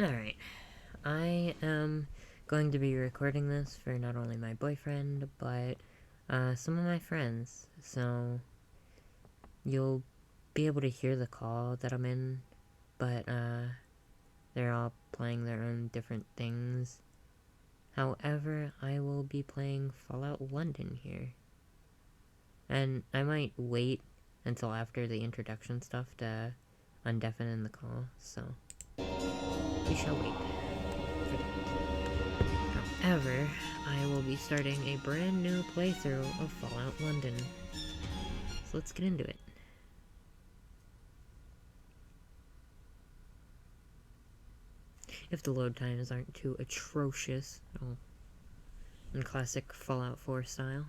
Alright, I am going to be recording this for not only my boyfriend, but some of my friends, so you'll be able to hear the call that I'm in, but they're all playing their own different things. However, I will be playing Fallout London here. And I might wait until after the introduction stuff to undeafen the call, so we shall wait for that. However, I will be starting a brand new playthrough of Fallout London. So let's get into it. If the load times aren't too atrocious, in classic Fallout 4 style.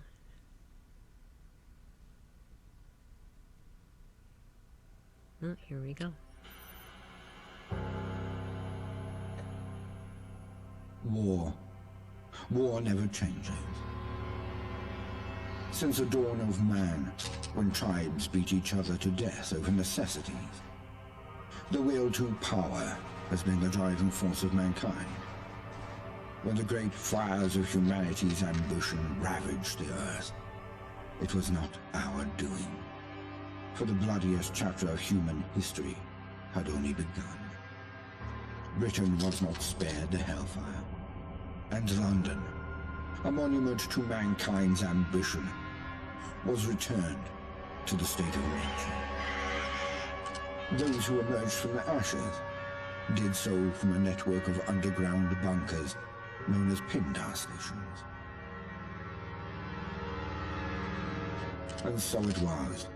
Oh, here we go. War. War never changes. Since the dawn of man, when tribes beat each other to death over necessities, the will to power has been the driving force of mankind. When the great fires of humanity's ambition ravaged the earth, it was not our doing, for the bloodiest chapter of human history had only begun. Britain was not spared the hellfire, and London, a monument to mankind's ambition, was returned to the state of nature. Those who emerged from the ashes did so from a network of underground bunkers known as Pindar stations. And so it was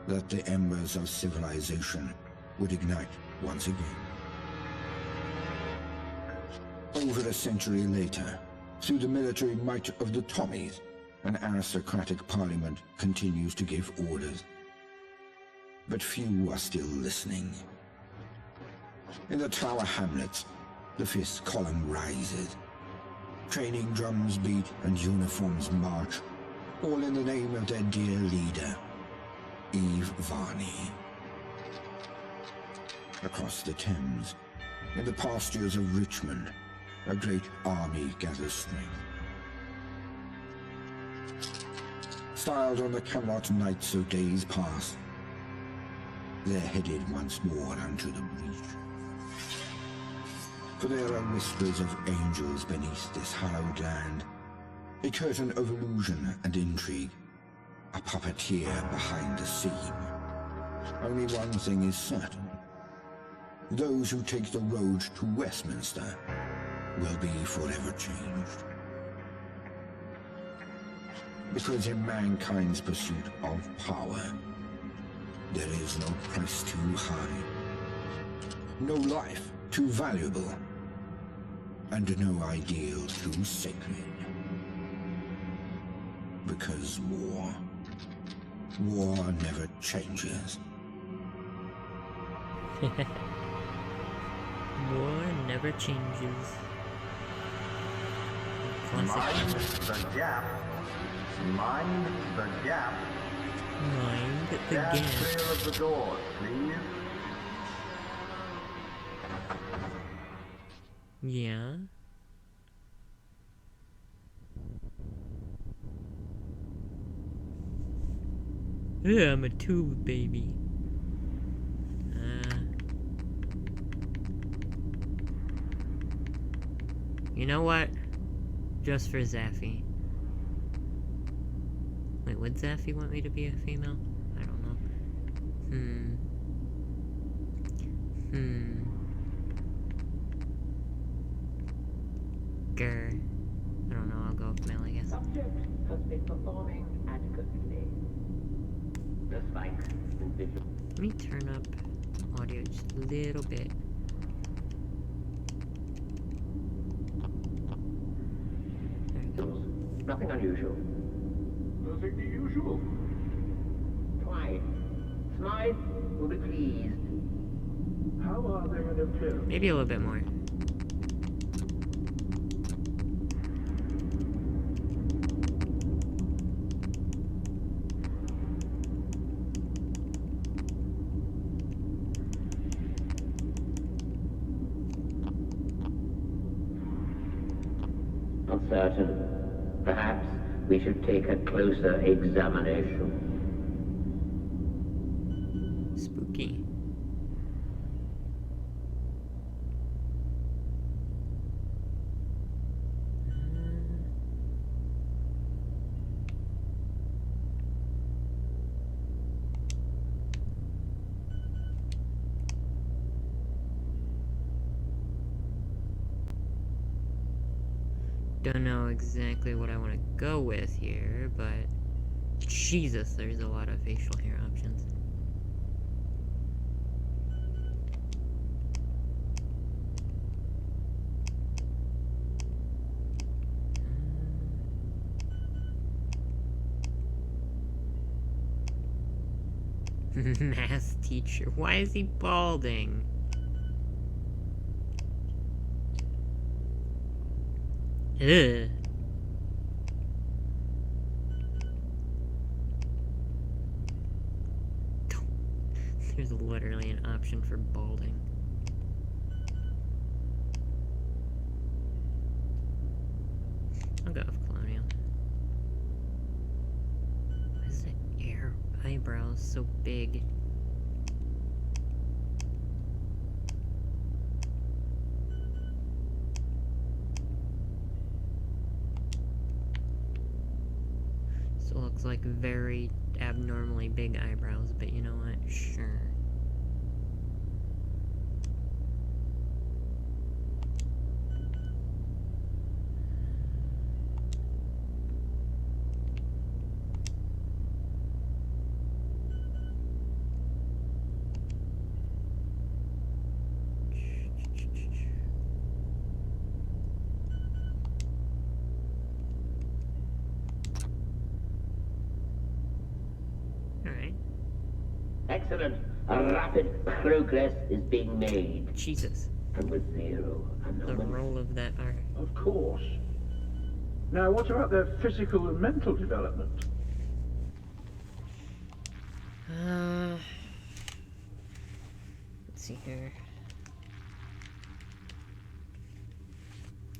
that the embers of civilization would ignite once again. Over a century later, through the military might of the Tommies, an aristocratic parliament continues to give orders. But few are still listening. In the Tower Hamlets, the fifth column rises. Training drums beat and uniforms march, all in the name of their dear leader, Eve Varney. Across the Thames, in the pastures of Richmond, a great army gathers strength. Styled on the Camelot Knights of days past, they're headed once more unto the breach. For there are whispers of angels beneath this hallowed land, a curtain of illusion and intrigue, a puppeteer behind the scene. Only one thing is certain. Those who take the road to Westminster will be forever changed. Because in mankind's pursuit of power, there is no price too high, no life too valuable, and no ideal too sacred. Because war never changes. War never changes. Mind the gap. Mind the gap. Mind the Stand gap. clear of the door, please. Yeah. Yeah, I'm a tube baby. You know what? Just for Zaffy. Wait, would Zaffy want me to be a female? I don't know. Grr. I don't know, I'll go with male, I guess. Subject has been performing adequately. The spikes in visual. Let me turn up audio just a little bit. There we go. Nothing unusual. Nothing unusual. Try it. Smythe will be pleased. How are they interfering? Maybe a little bit more. Uncertain. Perhaps we should take a closer examination. Spooky. Don't know exactly what I want to go with here, but Jesus, there's a lot of facial hair options. Math teacher. Why is he balding? Ugh. There's literally an option for balding. I'll go with colonial. Why is that eyebrows so big? So it looks like very abnormally big eyebrows, but you know what? Sure. Alright. Excellent. A rapid progress is being made. Jesus. And with zero The anomalies. roll of that R. Of course. Now, what about their physical and mental development? Let's see here.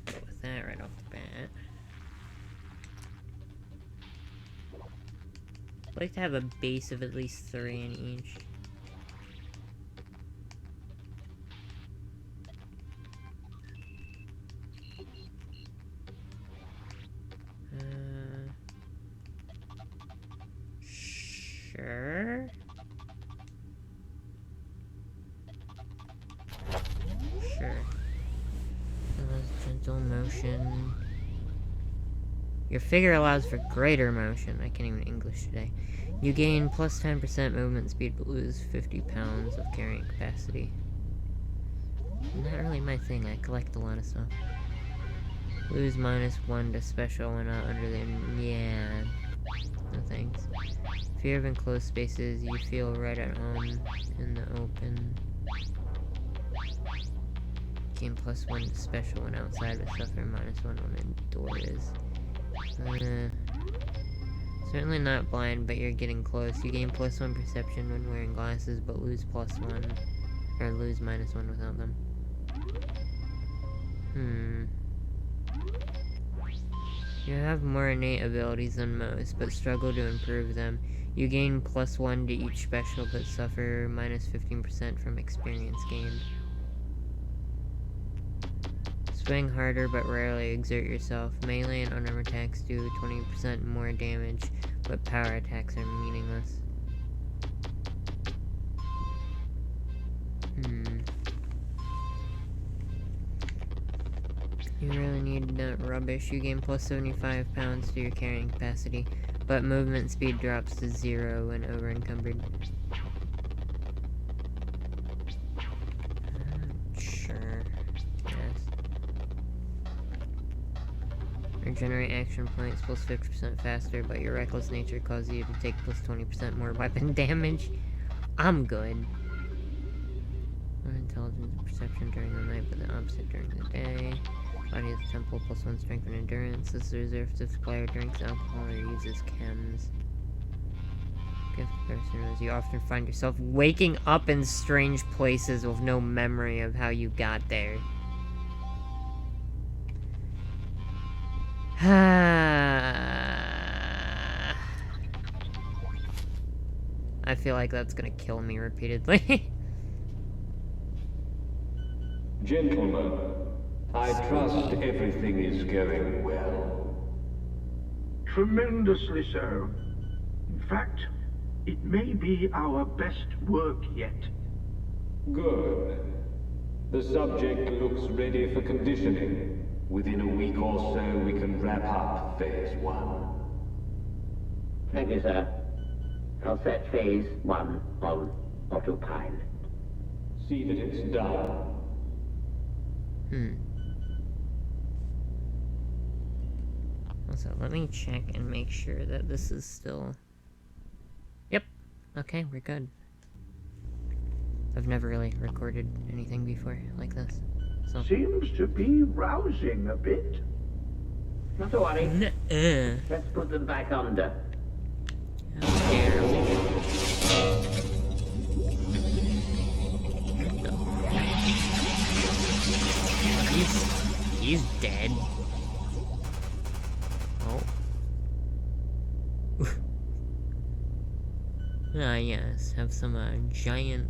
Go with that right off the bat. I'd like to have a base of at least 3 in each. Sure. Sure. Gentle motion. Your figure allows for greater motion. I can't even English today. You gain plus 10% movement speed but lose 50 pounds of carrying capacity. Not really my thing. I collect a lot of stuff. Lose -1 to special when not under the... Yeah. No thanks. Fear of enclosed spaces. You feel right at home in the open. Gain +1 to special when outside, but suffer -1 when indoors. Certainly not blind, but you're getting close. You gain +1 perception when wearing glasses, but lose +1, or lose -1 without them. You have more innate abilities than most, but struggle to improve them. You gain +1 to each special, but suffer -15% from experience gained. Swing harder, but rarely exert yourself. Melee and unarmed attacks do 20% more damage, but power attacks are meaningless. You really need that rubbish. You gain +75 pounds to your carrying capacity, but movement speed drops to 0 when over-encumbered. Sure. Yes. Regenerate action points +50% faster, but your reckless nature causes you to take +20% more weapon damage. I'm good. More intelligence and perception during the night, but the opposite during the day. Body of the temple +1 strength and endurance. This is reserved to supplier drinks alcohol or uses chems. Gift person as you often find yourself waking up in strange places with no memory of how you got there. I feel like that's gonna kill me repeatedly. Gentlemen, I trust everything is going well. Tremendously so. In fact, it may be our best work yet. Good. The subject looks ready for conditioning. Within a week or so, we can wrap up Phase 1. Thank you, sir. I'll set Phase 1 on autopilot. See that it's done. Also, let me check and make sure that this is still... Yep. Okay, we're good. I've never really recorded anything before like this, so... Seems to be rousing a bit. Not to worry. Nuh-uh. Let's put them back under. How dare we? He's dead. Oh. Ah, yes. Have some, giant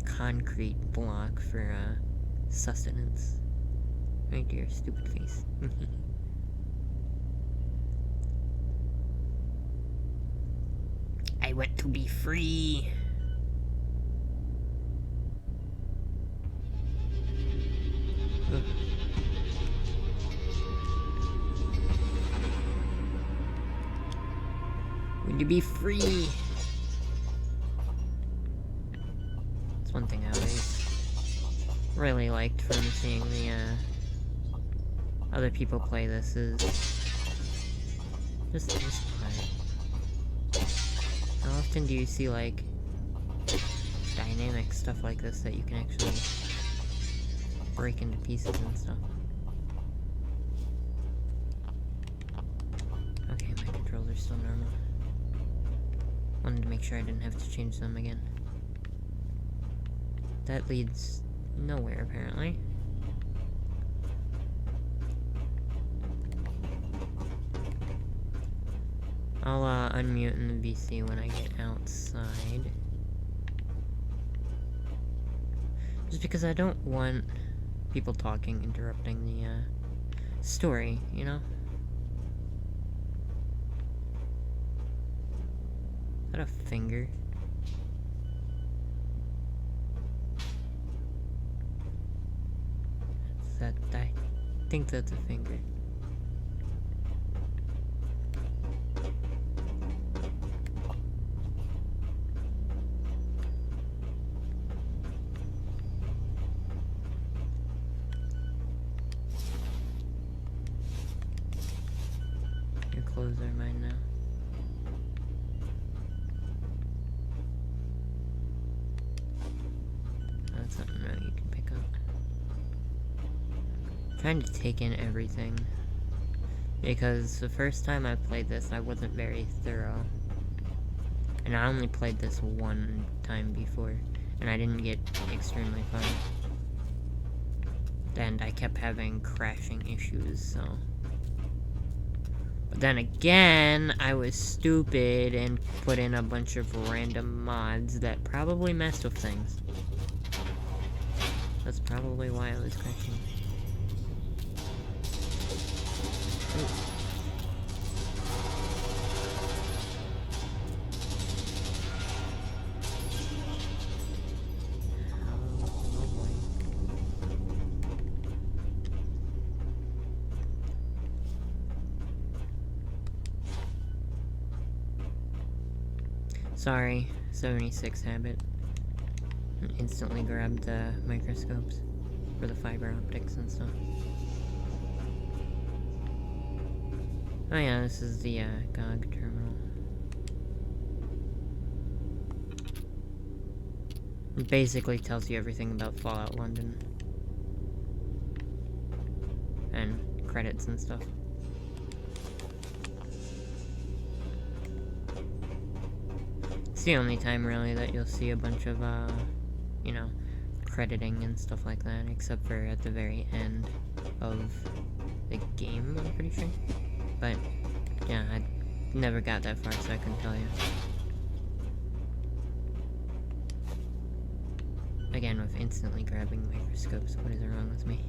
concrete block for, sustenance. Right to your stupid face. I want to be free. Ugh. Want to be free. That's one thing I always really liked from seeing the other people play this is just this part. How often do you see like dynamic stuff like this that you can actually break into pieces and stuff? Okay, my controls are still normal. Wanted to make sure I didn't have to change them again. That leads nowhere, apparently. I'll unmute in the VC when I get outside. Just because I don't want people talking interrupting the story, you know? Is that a finger? Is that... I think that's a finger. Your clothes are mine now. That's something that you can pick up. Trying to take in everything. Because the first time I played this, I wasn't very thorough. And I only played this one time before. And I didn't get extremely far. And I kept having crashing issues, so... But then again, I was stupid and put in a bunch of random mods that probably messed with things. That's probably why I was crashing. Ooh. Sorry, 76 habit. Instantly grabbed the microscopes for the fiber optics and stuff. Oh yeah, this is the GOG terminal. It basically tells you everything about Fallout London. And credits and stuff. It's the only time, really, that you'll see a bunch of, you know, crediting and stuff like that, except for at the very end of the game, I'm pretty sure. But, yeah, I never got that far, so I couldn't tell you. Again, with instantly grabbing microscopes, what is wrong with me?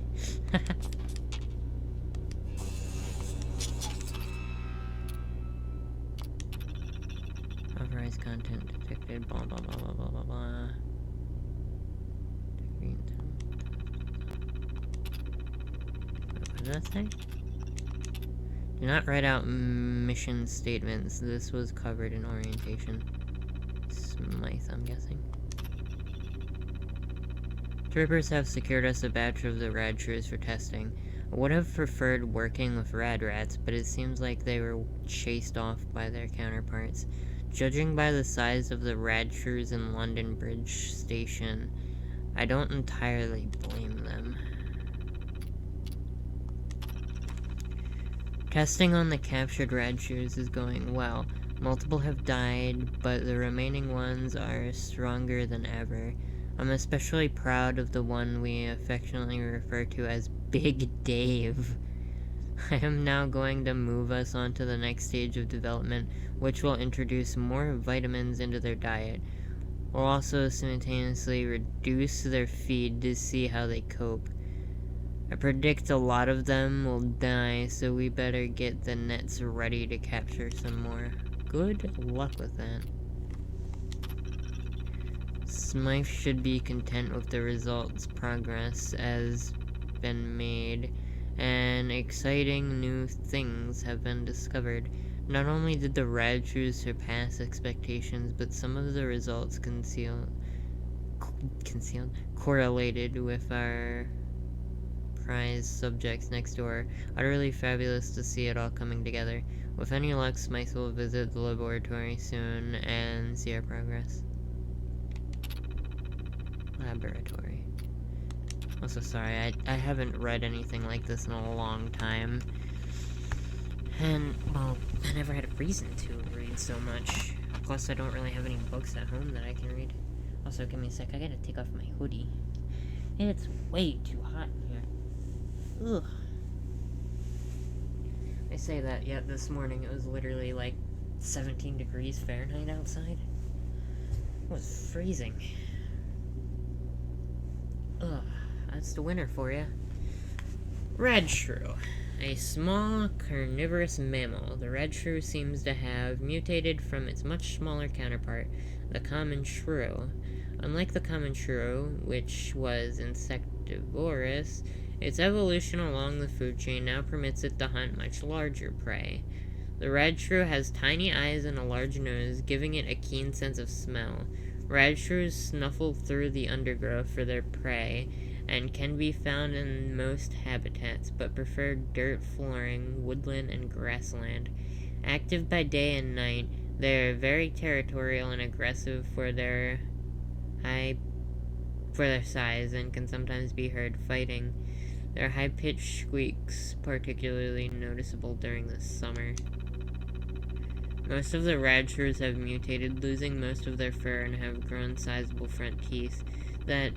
Authorized content detected, blah blah blah blah blah blah blah. What did that say? Do not write out mission statements. This was covered in orientation. Smythe, I'm guessing. Troopers have secured us a batch of the rad shrews for testing. I would have preferred working with rad rats, but it seems like they were chased off by their counterparts. Judging by the size of the rad shrews in London Bridge Station, I don't entirely blame them. Testing on the captured rad shrews is going well. Multiple have died, but the remaining ones are stronger than ever. I'm especially proud of the one we affectionately refer to as Big Dave. I am now going to move us on to the next stage of development, which will introduce more vitamins into their diet. We'll also simultaneously reduce their feed to see how they cope. I predict a lot of them will die, so we better get the nets ready to capture some more. Good luck with that. Smythe should be content with the results. Progress has been made, and exciting new things have been discovered. Not only did the rad shrews surpass expectations, but some of the results correlated with our prize subjects next door. Utterly fabulous to see it all coming together. With any luck, Smythe will visit the laboratory soon and see our progress. Laboratory. Also, sorry, I haven't read anything like this in a long time. And, well, I never had a reason to read so much. Plus, I don't really have any books at home that I can read. Also, give me a sec, I gotta take off my hoodie. It's way too hot in here. Ugh. I say that, yet this morning it was literally like 17 degrees Fahrenheit outside. It was freezing. Ugh, that's the winter for you. Rad shrew. A small carnivorous mammal, the rad shrew seems to have mutated from its much smaller counterpart, the common shrew. Unlike the common shrew, which was insectivorous, its evolution along the food chain now permits it to hunt much larger prey. The rad shrew has tiny eyes and a large nose, giving it a keen sense of smell. Rad shrews snuffle through the undergrowth for their prey, and can be found in most habitats, but prefer dirt flooring, woodland, and grassland. Active by day and night, they are very territorial and aggressive for their size, and can sometimes be heard fighting. Their high-pitched squeaks particularly noticeable during the summer. Most of the rad shrews have mutated, losing most of their fur, and have grown sizable front teeth that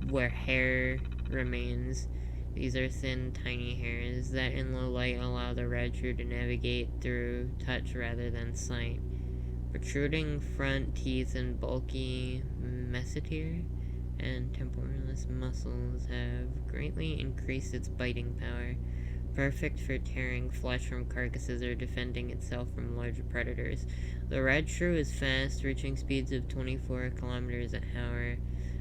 where hair remains. These are thin, tiny hairs that in low light allow the rad shrew to navigate through touch rather than sight. Protruding front teeth and bulky mesotere and temporalis muscles have greatly increased its biting power, perfect for tearing flesh from carcasses or defending itself from larger predators. The rad shrew is fast, reaching speeds of 24 kilometers an hour,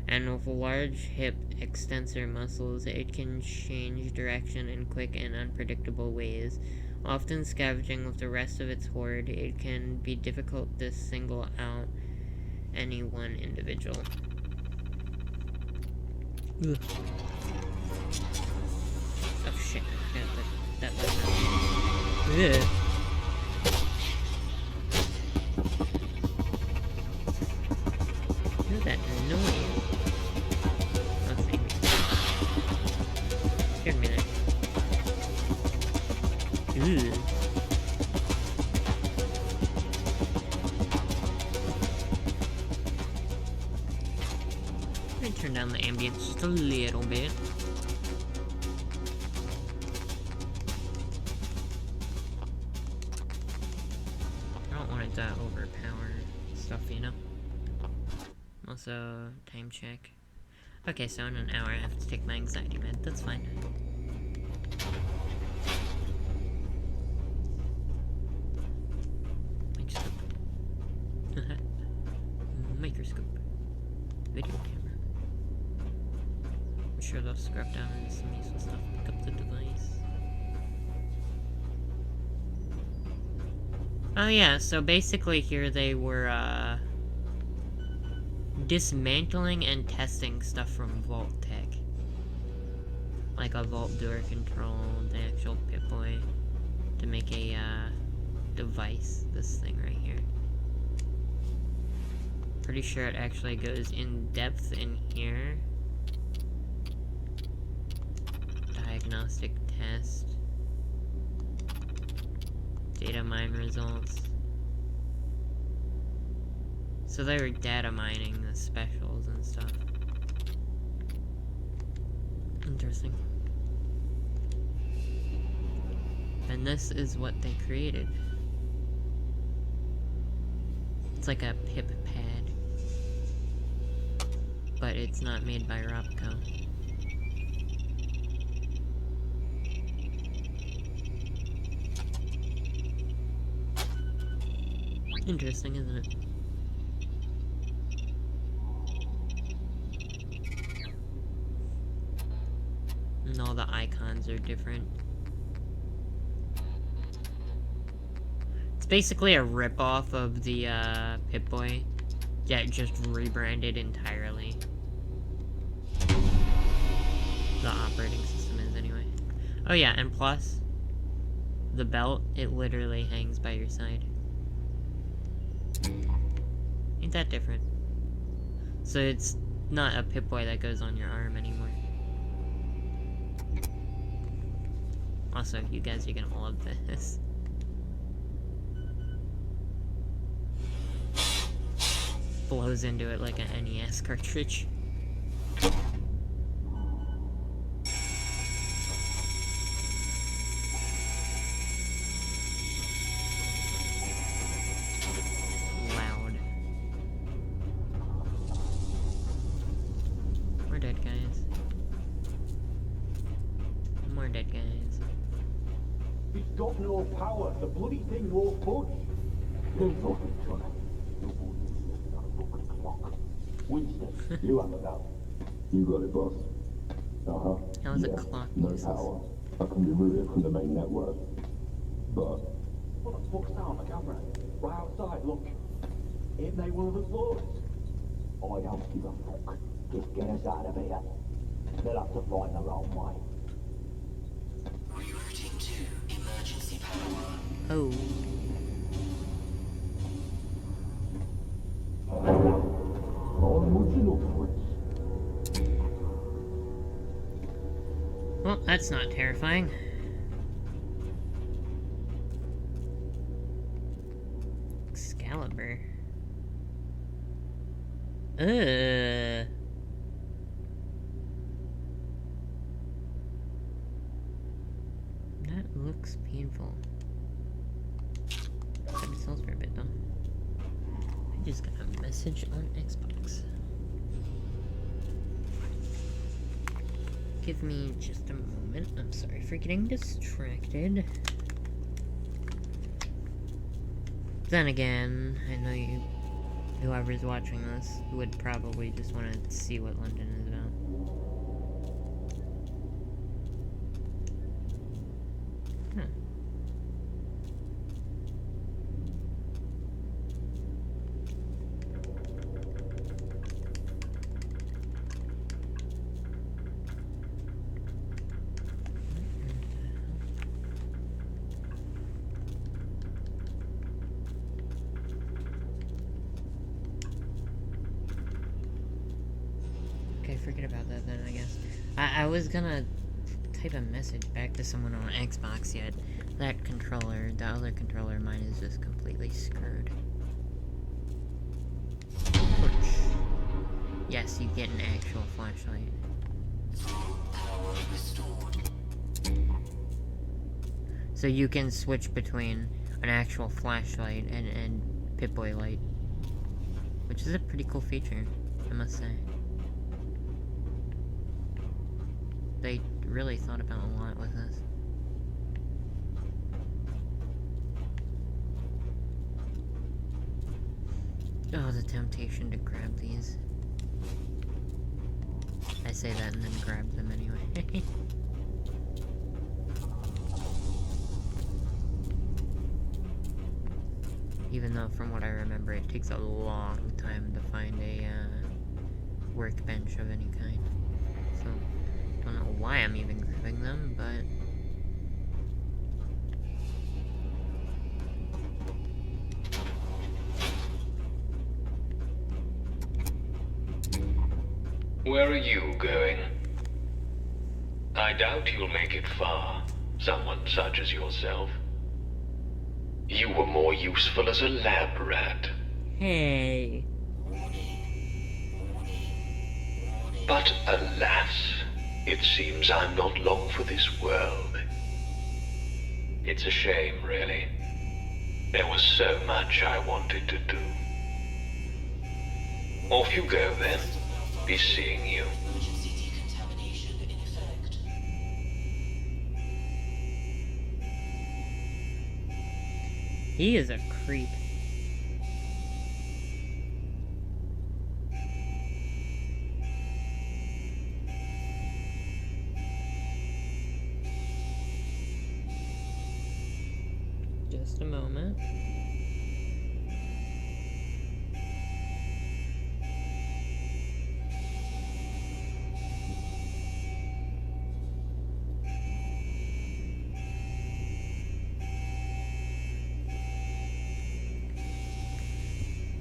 and with large hip extensor muscles, it can change direction in quick and unpredictable ways. Often scavenging with the rest of its horde, it can be difficult to single out any one individual. Ugh. Oh shit, I got that button. Ugh. What's that noise? Oh, thank you. Scared me there. Ugh. Let me turn down the ambience just a little bit. for power stuff, you know? Also, time check. Okay, so in an hour I have to take my anxiety med. That's fine. Microscope. Microscope. Video camera. I'm sure they'll scrub down into some useful stuff. Pick up the device. Oh yeah, so basically here they were, dismantling and testing stuff from Vault Tech. Like a Vault door control, the actual Pip-Boy, to make a, device, this thing right here. Pretty sure it actually goes in depth in here. Diagnostic test. Data mine results. So they were data mining the specials and stuff. Interesting. And this is what they created. It's like a pip pad. But it's not made by Robco. Interesting, isn't it? And all the icons are different. It's basically a ripoff of the Pip-Boy, yet just rebranded entirely. The operating system is, anyway. Oh yeah, and plus, the belt, it literally hangs by your side. Ain't that different? So it's not a Pip-Boy that goes on your arm anymore. Also, you guys are gonna love this. Blows into it like an NES cartridge. Loud. More dead guys. More dead guys. It's got no power. The bloody thing won't budge. There's nothing to it. Winston, you have it out. You got it, boss. Uh-huh. How is it clock No uses? power. I can be routed from the main network. But What the fuck's that on the camera? Right outside, look. Ain't they one of the floors? I don't give a fuck. Just get us out of here. They'll have to find their own way. Rerouting to emergency power. Oh. I'm watching up for it. Well, that's not terrifying. Excalibur. That looks painful. But it sells for a bit though. I just got a message on Xbox. Give me just a moment. I'm sorry for getting distracted. Then again, I know you, whoever's watching this, would probably just want to see what London is about. Huh. Okay, forget about that then, I guess. I was gonna type a message back to someone on Xbox, yet that controller, the other controller of mine is just completely screwed. Which, yes, you get an actual flashlight. Power restored. So you can switch between an actual flashlight and Pip-Boy light. Which is a pretty cool feature, I must say. They really thought about a lot with this. Oh, the temptation to grab these. I say that and then grab them anyway. Even though, from what I remember, it takes a long time to find a workbench of any kind. So, don't know why I'm even grabbing them, but... Where are you going? I doubt you'll make it far, someone such as yourself. You were more useful as a lab rat. Hey! But alas, it seems I'm not long for this world. It's a shame, really. There was so much I wanted to do. Off you go, then. Be seeing you. Emergency decontamination in effect. He is a creep. Just a moment.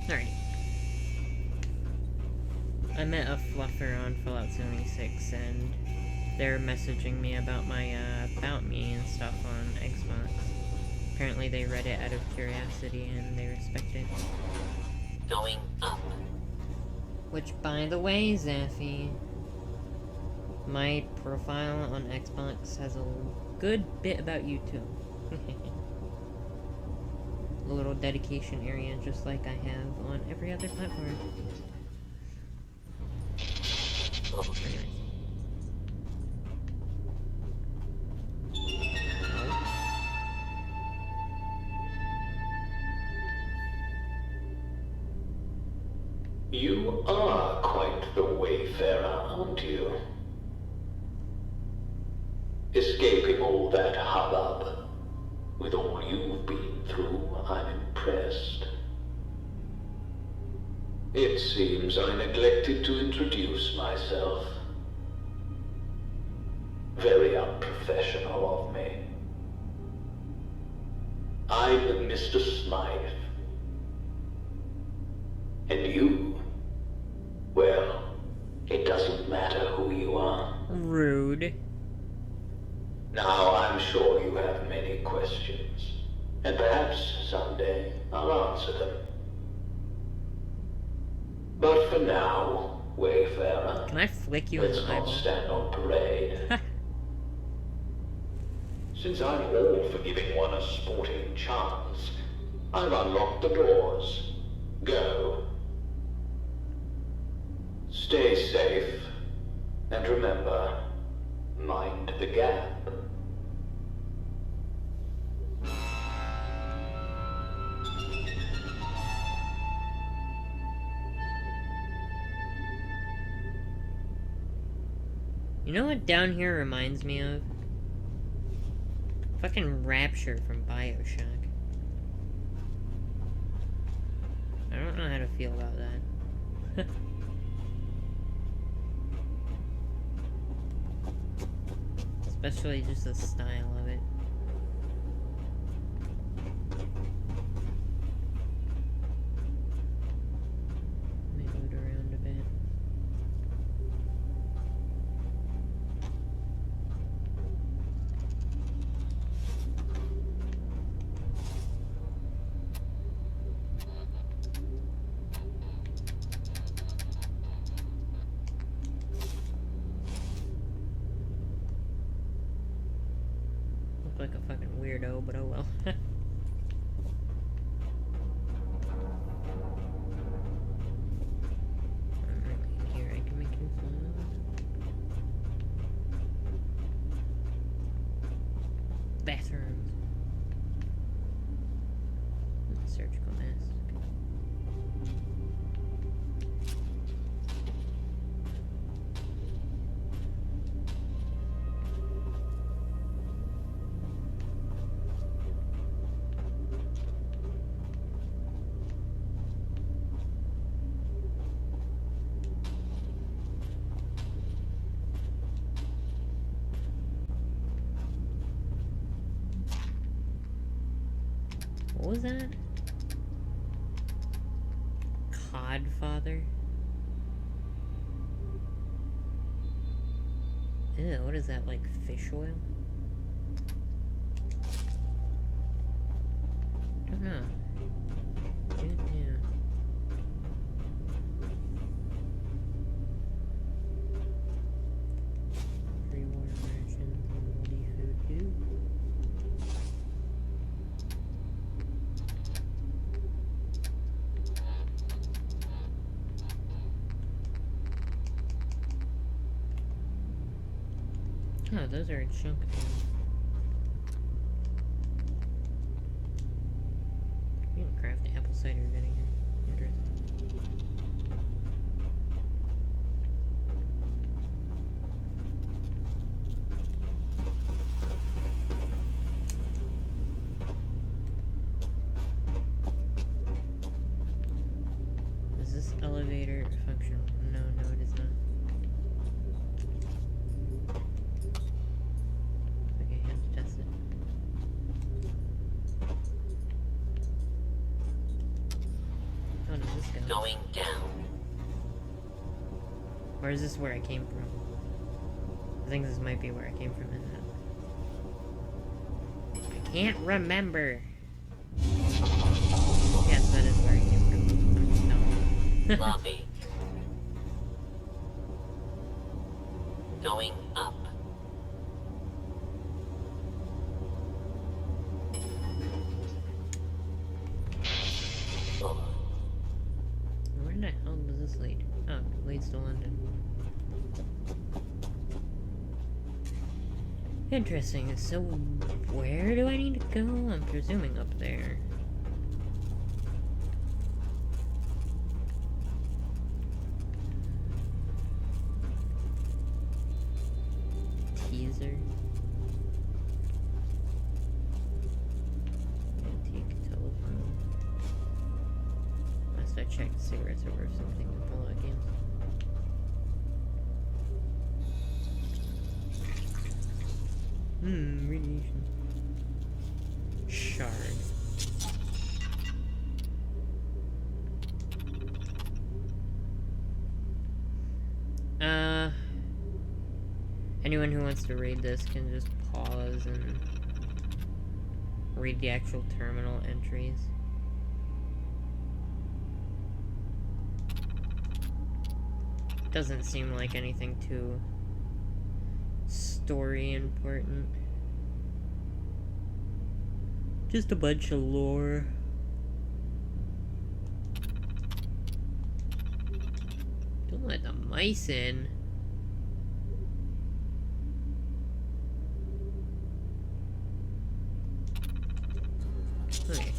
Alright. I met a fluffer on Fallout 76 and they're messaging me about my about me and stuff on Xbox. Apparently they read it out of curiosity and they respect it. Going up. Which, by the way, Zaffy, my profile on Xbox has a good bit about you too. A little dedication area just like I have on every other platform. Anyways. You are quite the wayfarer, aren't you? Escaping all that hubbub. With all you've been through, I'm impressed. It seems I neglected to introduce myself. Very unprofessional of me. I'm Mr. Smythe. And you? Well, it doesn't matter who you are. Rude. Now, I'm sure you have many questions, and perhaps someday I'll answer them. But for now, Wayfarer, Can I flick you in let's the not eyeball? stand on parade. Since I'm all for giving one a sporting chance, I've unlocked the doors. Go. Stay safe, and remember, mind the gap. You know what down here reminds me of? Fucking Rapture from BioShock. I don't know how to feel about that. Especially just the style of it. Let me loot around a bit. Look like a fucking weirdo, but oh well. bathrooms. Surgical mask. What was that? Codfather? Ew, what is that, like fish oil? I don't know. Yeah. Free water rations and bloody food too. Oh, those are junk. You can craft apple cider vinegar. Interesting. Is this elevator functional? No, it is not. Okay, have to test it. How does this go? Going down. Or is this where I came from? I think this might be where I came from, isn't it? I can't remember. Yes, that is where I came from. No. Lobby. Going up. Oh, Where the hell does this lead? Oh, it leads to London. Interesting. So, where do I need to go? I'm presuming up there. Teaser. Antique telephone. Last I checked, cigarettes are worth something in Fallout games. Radiation. Shard. Anyone who wants to read this can just pause and read the actual terminal entries. Doesn't seem like anything too story important. Just a bunch of lore. Don't let the mice in. Okay.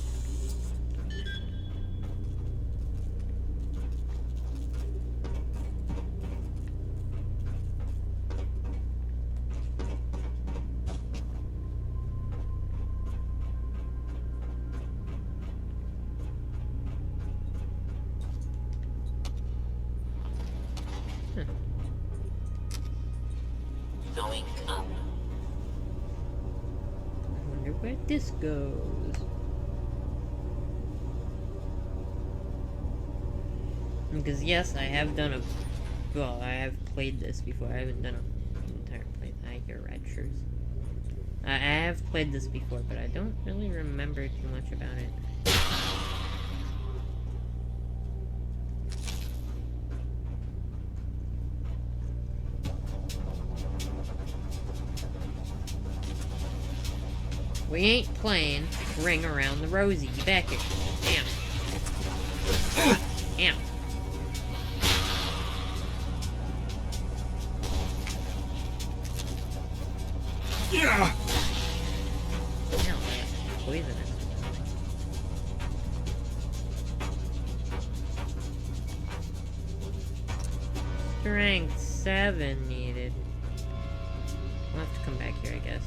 going up. I wonder where this goes. Because yes, I have done a... Well, I have played this before. I haven't done an entire play. I hear red shirts. I have played this before, but I don't really remember too much about it. We ain't playing Ring Around the Rosie. You back here. Damn. Damn. Yeah. poisonous. Strength 7 needed. We'll have to come back here, I guess.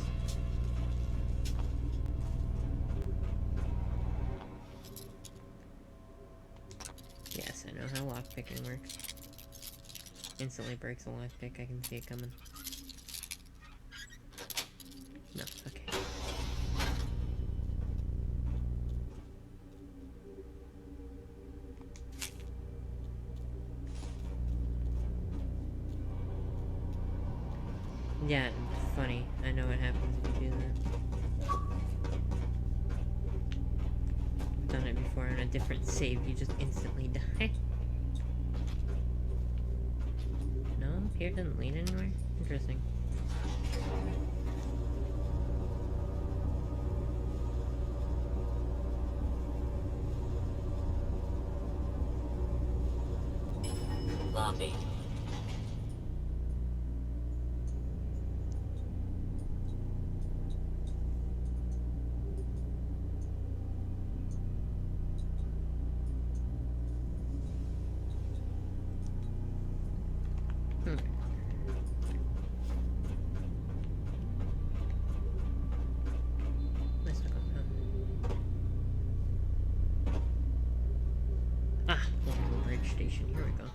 Yes, I know how lockpicking works. Instantly breaks a lockpick, I can see it coming. No, okay. Yeah, funny. I know what happens if you do that. I've done it before on a different save, you just instantly die. No, here doesn't lead anywhere? Interesting. Lobby. Let's look up. Ah, Longbow Bridge Station. Here we go.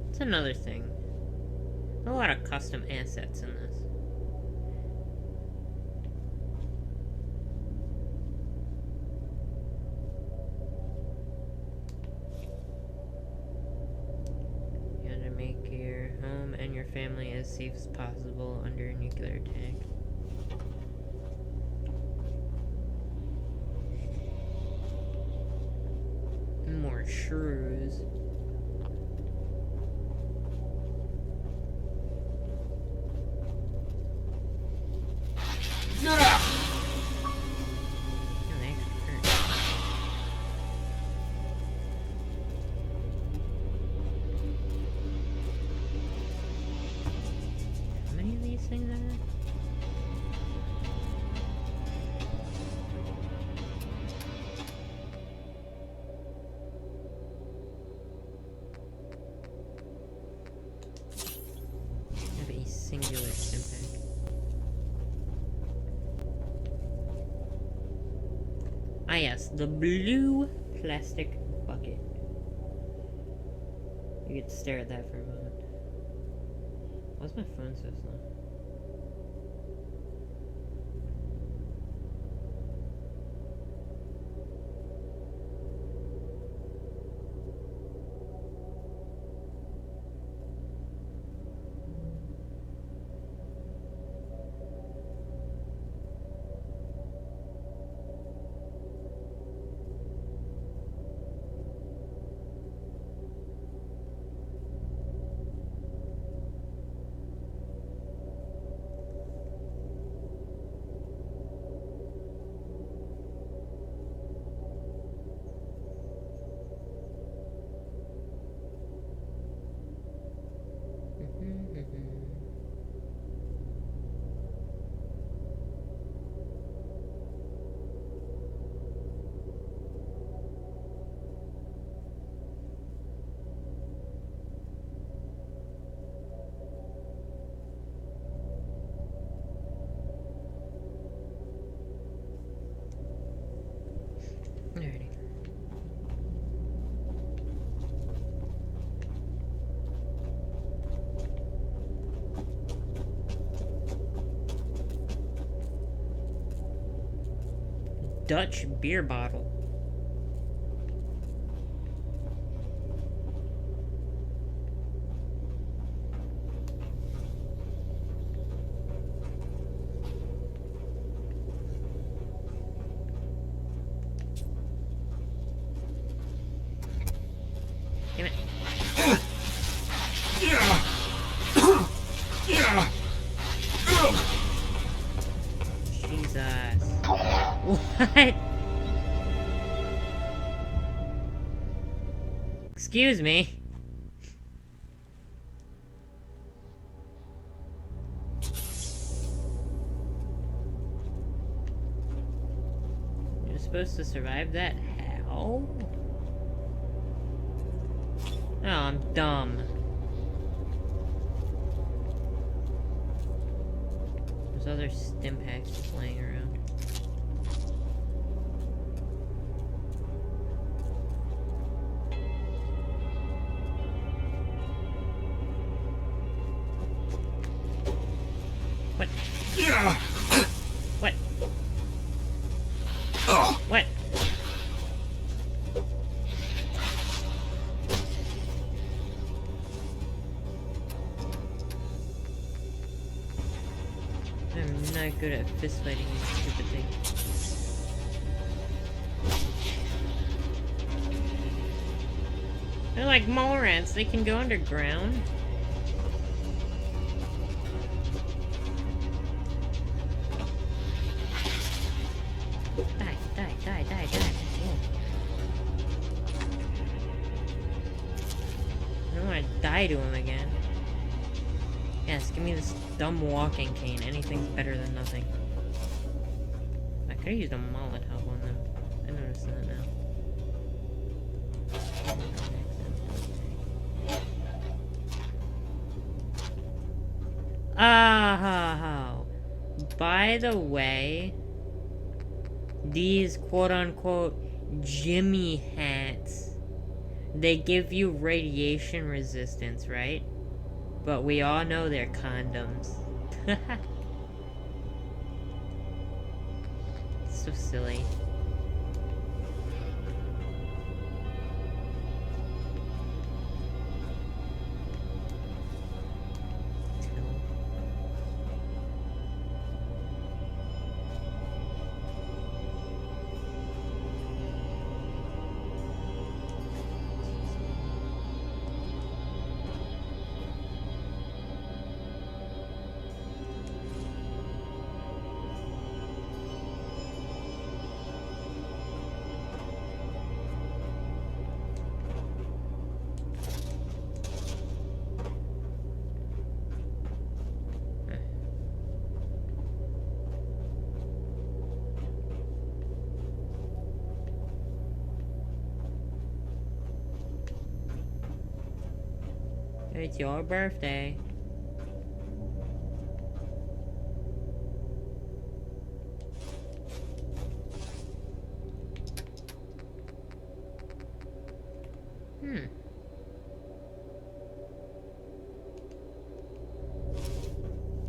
That's another thing. A lot of custom assets in this. You gotta make your home and your family as safe as possible under nuclear attack. More shrews. Get up! Yeah, they actually hurt. How many of these things are there? Have a singular impact. Ah yes, the blue plastic bucket. You get to stare at that for a moment. Why's my phone so slow? Alrighty. Dutch beer bottle. Damn it. Jesus. What? Excuse me. You're supposed to survive that? How? Oh, I'm dumb. There's other stim packs just laying around. What? What? What? I'm not good at fist fighting these stupid things. They're like mole rats, they can go underground. Die. Oh. I don't want to die to him again. Yes, give me this dumb walking cane. Anything's better than nothing. I could have used a Molotov on them. I noticed that now. By the way, these quote-unquote Jimmy hats, they give you radiation resistance, right? But we all know they're condoms. So silly. It's your birthday.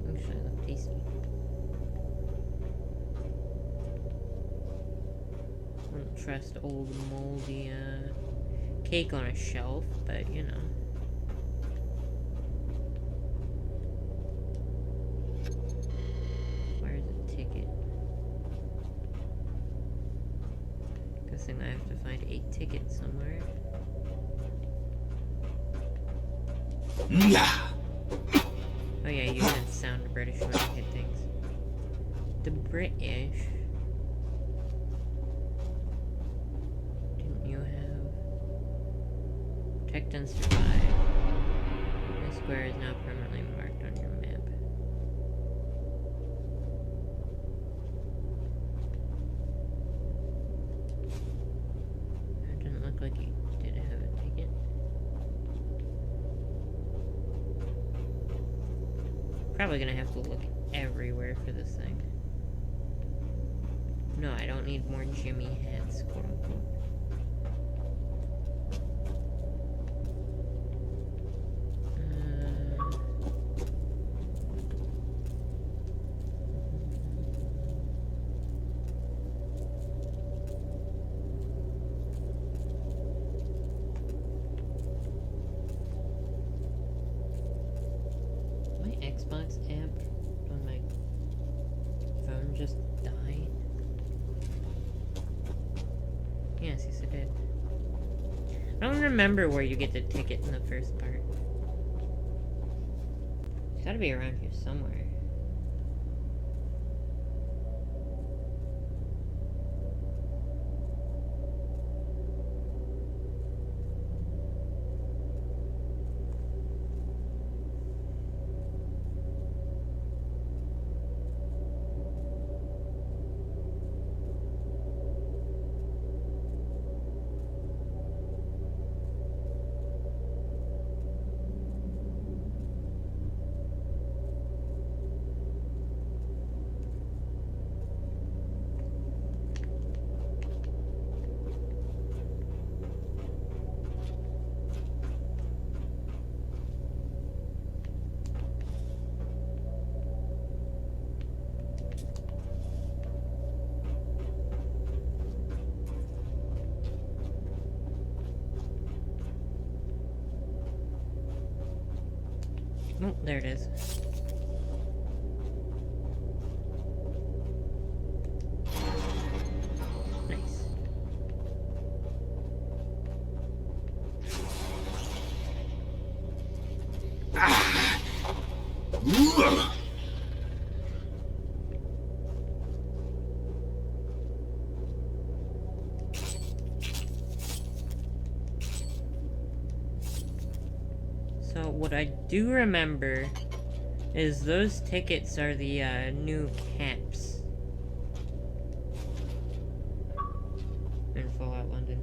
Actually, look decent. Wouldn't trust old moldy cake on a shelf, but you know. I have to find 8 tickets somewhere. Oh yeah, you can sound British when you hit things. The British. Didn't you have protect and survive? The square is now permanently marked on your map. Like you did have a ticket. Probably gonna have to look everywhere for this thing. No, I don't need more Jimmy hats, quote unquote. Xbox app on my phone just died? Yes, it did. I don't remember where you get the ticket in the first part. It's gotta be around here somewhere. Oh, there it is. Nice. So what I do remember is those tickets are the new caps in Fallout London.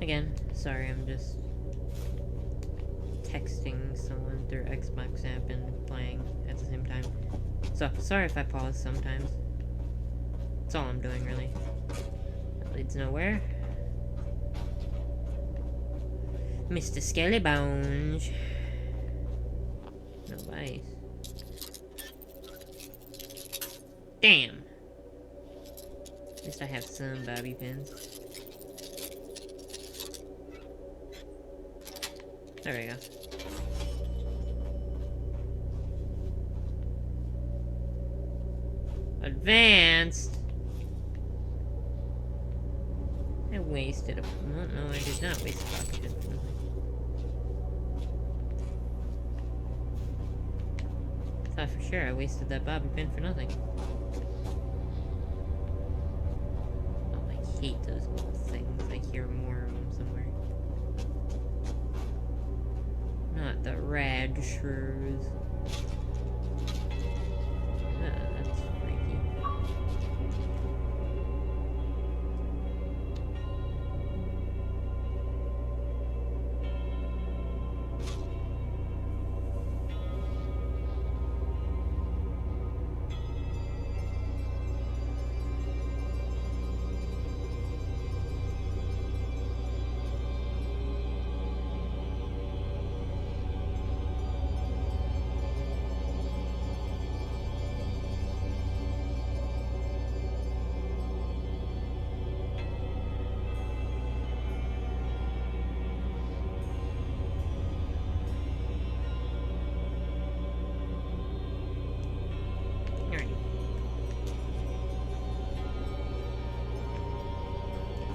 Again, sorry, I'm just texting someone through Xbox app and playing at the same time. So, sorry if I pause sometimes. That's all I'm doing, really. That leads nowhere. Mr. Skelly Bones. No ice. Damn! At least I have some bobby pins. There we go. Advanced! I wasted a... No, no, I did not waste a bobby pin for nothing. Thought for sure I wasted that bobby pin for nothing. Oh, I hate those little things. I hear more of them somewhere. Not the rad shrews. That's freaky.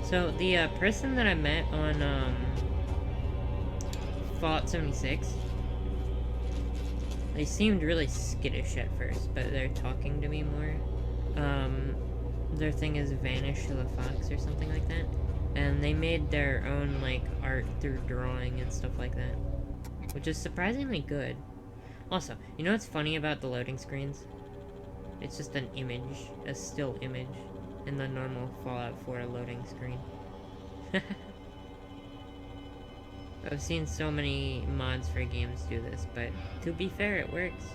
So, the person that I met on, Fallout 76, they seemed really skittish at first, but they're talking to me more. Their thing is Vanish the Fox or something like that. And they made their own, like, art through drawing and stuff like that. Which is surprisingly good. Also, you know what's funny about the loading screens? It's just an image, a still image, in the normal Fallout 4 loading screen. I've seen so many mods for games do this, but to be fair, it works.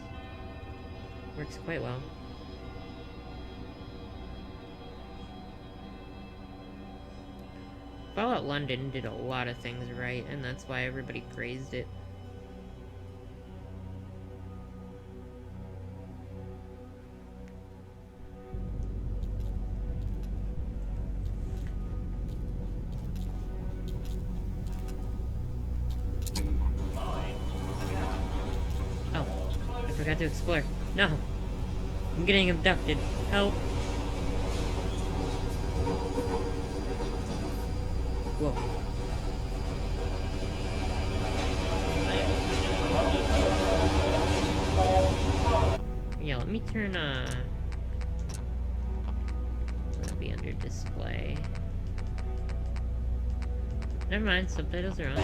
Works quite well. Fallout London did a lot of things right, and that's why everybody praised it. Oh, I forgot to explore. No! I'm getting abducted. Help! Whoa. Yeah, let me turn, it'll be under display. Never mind, subtitles are on.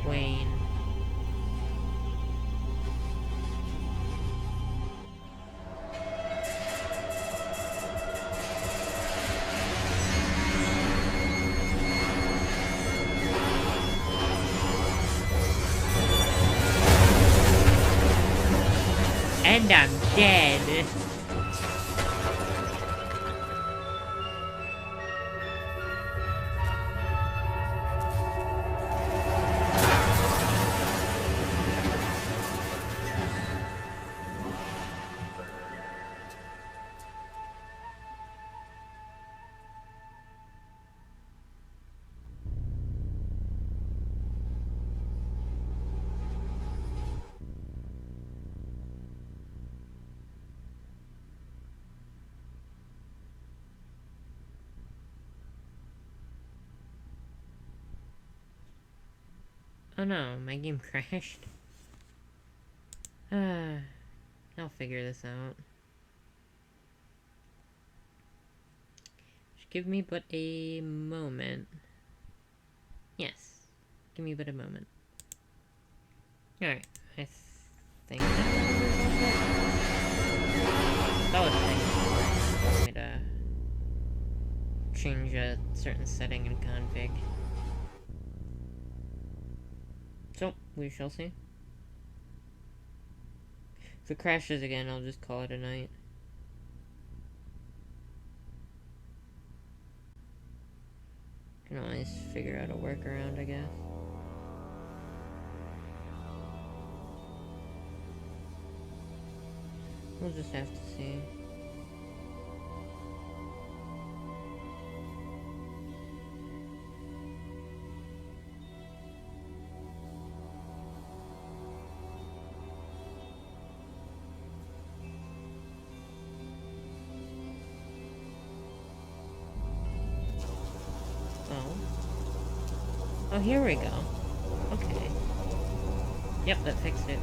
Wayne. And I'm dead. Oh no, my game crashed. I'll figure this out. Just give me but a moment. Yes. Give me but a moment. Alright, I think that was the thing. I'm change a certain setting in config. So, we shall see. If it crashes again, I'll just call it a night. Can always figure out a workaround, I guess. We'll just have to see. Oh, here we go. Okay. Yep, that fixed it.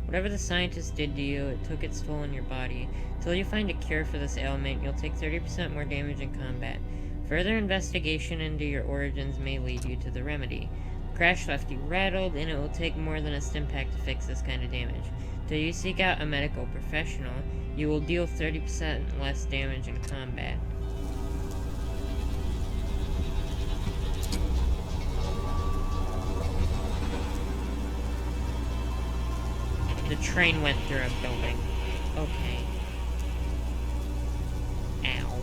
Whatever the scientist did to you, it took its toll on your body. Until you find a cure for this ailment, you'll take 30% more damage in combat. Further investigation into your origins may lead you to the remedy. The crash left you rattled, and it will take more than a stim pack to fix this kind of damage. Till you seek out a medical professional, you will deal 30% less damage in combat. The train went through a building. Okay. Ow.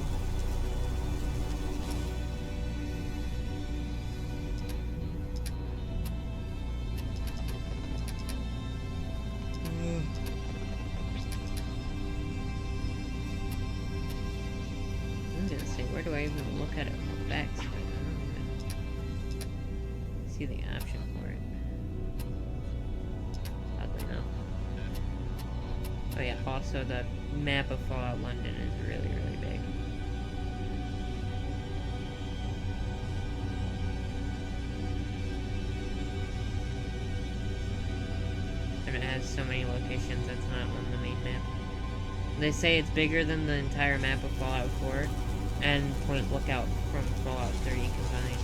I'm gonna say, where do I even look at it from the back? So I don't even see the option for it. Oddly enough. Oh yeah, also the map of Fallout London is really, really big. And it has so many locations that's not on the main map. They say it's bigger than the entire map of Fallout 4 and Point Lookout from Fallout 3 combined.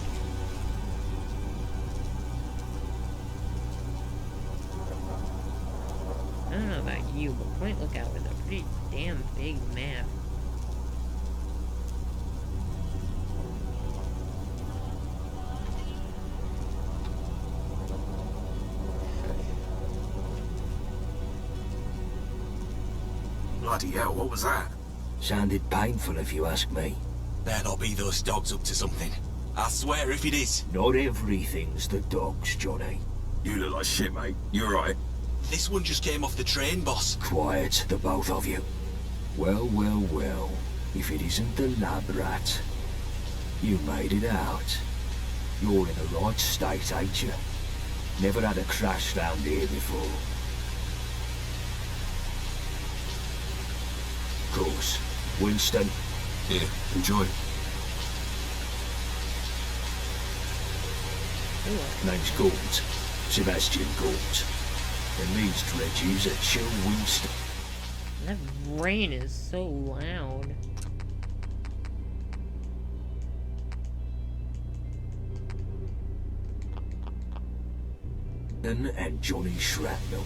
I don't know about you, but Point Lookout was a pretty damn big map. Bloody hell, what was that? Sounded painful if you ask me. Better not be those dogs up to something. I swear if it is. Not everything's the dogs, Johnny. You look like shit, mate. You alright? This one just came off the train, boss. Quiet, the both of you. Well, well, well. If it isn't the lab rat. You made it out. You're in the right state, ain't you? Never had a crash round here before. Of course. Winston. Here, enjoy. Name's Gaunt. Sebastian Gaunt. And these dredges are Chill Winston. That rain is so loud. And Johnny Shrapnel.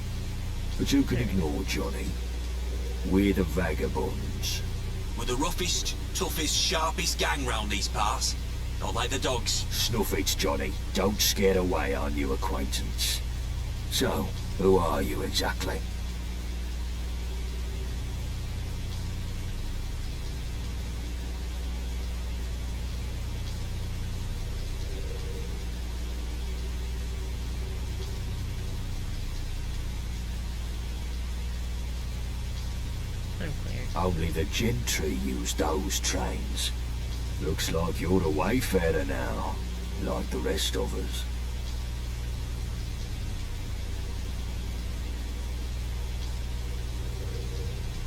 But you can ignore Johnny. We're the vagabonds. We're the roughest, toughest, sharpest gang round these parts. Not like the dogs. Snuff it, Johnny. Don't scare away our new acquaintance. So, who are you exactly? Unclear. Only the gentry use those trains. Looks like you're a wayfarer now, like the rest of us.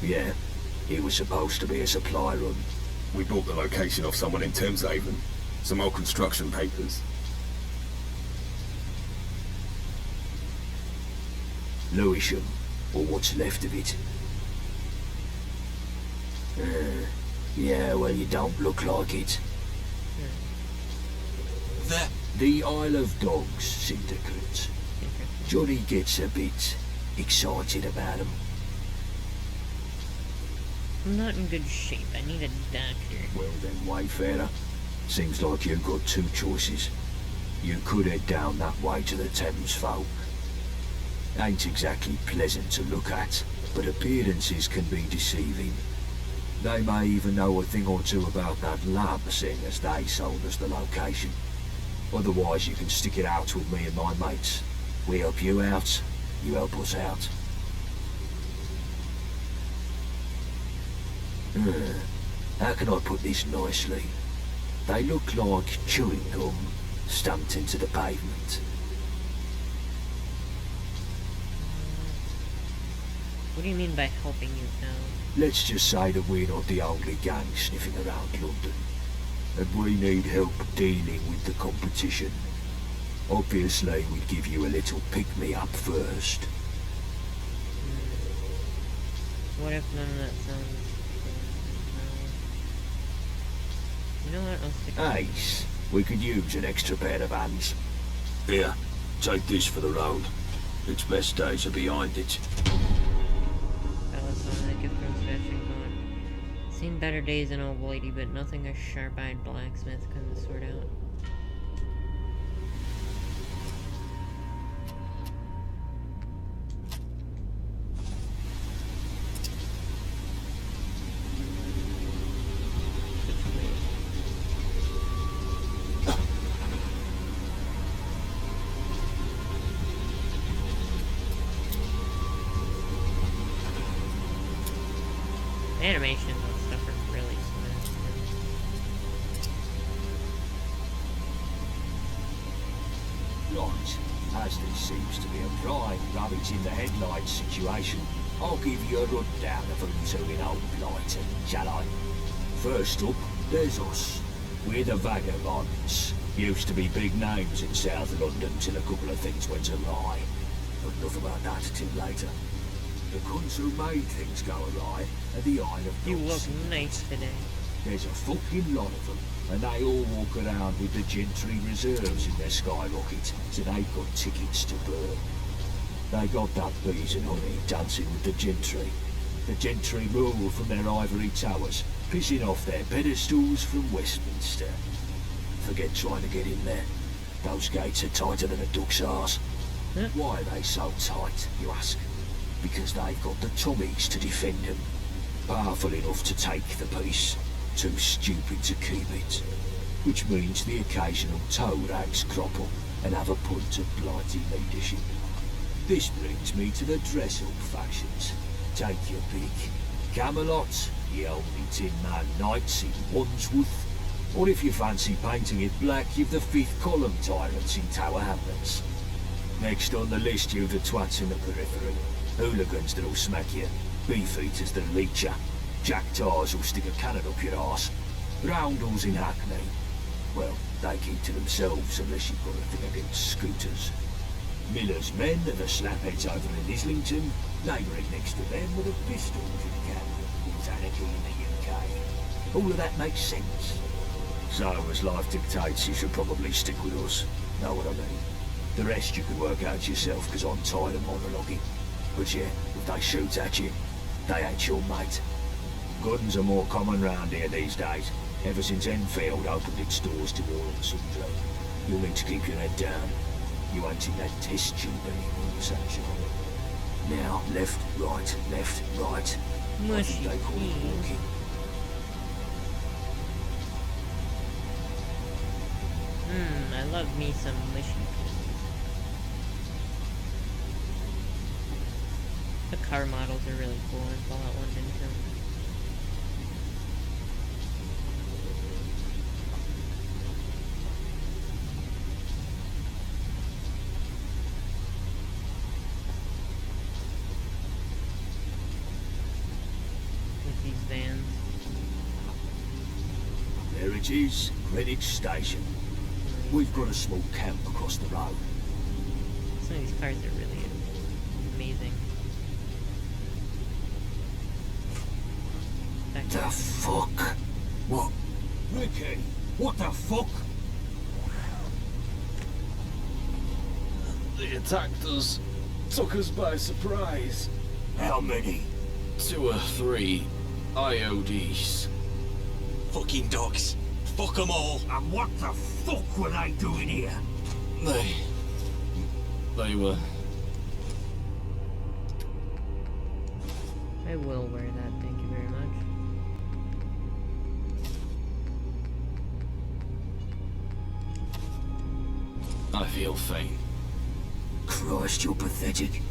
Yeah, it was supposed to be a supply run. We bought the location off someone in Thameshaven. Some old construction papers. Lewisham, or what's left of it. Yeah, well, you don't look like it. The Isle of Dogs Syndicate. Johnny gets a bit excited about them. I'm not in good shape. I need a doctor. Well then, Wayfarer. Seems like you've got two choices. You could head down that way to the Thames folk. Ain't exactly pleasant to look at, but appearances can be deceiving. They may even know a thing or two about that lab, seeing as they sold us the location. Otherwise, you can stick it out with me and my mates. We help you out, you help us out. How can I put this nicely? They look like chewing gum stamped into the pavement. What do you mean by helping you out? Let's just say that we're not the only gang sniffing around London, and we need help dealing with the competition. Obviously, we'd give you a little pick-me-up first. What if none of that sounds... You know what? I'll stick with Ace, we could use an extra pair of hands. Here, take this for the road. Its best days are behind it. That was some of the gift from Sebastian going. Seen better days in Old Lady, but nothing a sharp-eyed blacksmith couldn't sort out. Animations and stuff are really smooth. As this seems to be a prime rabbit in the headlights situation, I'll give you a rundown of who's who in Old Blighton, shall I? First up, there's us. We're the Vagabonds. Used to be big names in South London till a couple of things went awry. But enough about that till later. The cunts who made things go awry are the Isle of You look Dogs. nice today. There's a fucking lot of them, and they all walk around with the Gentry reserves in their skyrocket, so they've got tickets to burn. They got that bees and honey dancing with the Gentry. The Gentry rule from their ivory towers, pissing off their pedestals from Westminster. Forget trying to get in there. Those gates are tighter than a duck's arse. Huh? Why are they so tight, you ask? Because they've got the Tommies to defend them. Powerful enough to take the peace, too stupid to keep it. Which means the occasional toe rags crop up and have a punt at blighty leadership. This brings me to the dress-up factions. Take your pick. Camelot, the only Tin Man Knights in Wandsworth. Or if you fancy painting it black, you've the Fifth Column Tyrants in Tower Hamlets. Next on the list, you've the twats in the periphery. Hooligans that'll smack you. Beefeaters that'll eat ya. Jack Tars will stick a cannon up your arse. Roundels in Hackney. Well, they keep to themselves unless you've got a thing against scooters. Miller's men are the slapheads over in Islington. Neighbouring next to them with a pistol if you can. It's anarchy in the UK. All of that makes sense. So, as life dictates, you should probably stick with us. Know what I mean? The rest you can work out yourself, because I'm tired of monologuing. But yeah, if they shoot at you, they ain't your mate. Guns are more common round here these days, ever since Enfield opened its doors to all and sundry. You'll need to keep your head down. You ain't in that test tube anymore, sunshine. Now, left, right, left, right. I think they call it walking. I love me some mushy peas. The car models are really cool in Fallout 1 and 2. With these vans. There it is, Greenwich Station. We've got a small camp across the road. Some of these cars are really amazing. Back The fuck? What? Ricky, what the fuck? They attacked us. Took us by surprise. How many? 2 or 3 IODs. Fucking dogs. Fuck 'em all. And what the fuck were they doing here? They were... I will wear that, thank you very much. I feel faint. Christ, you're pathetic.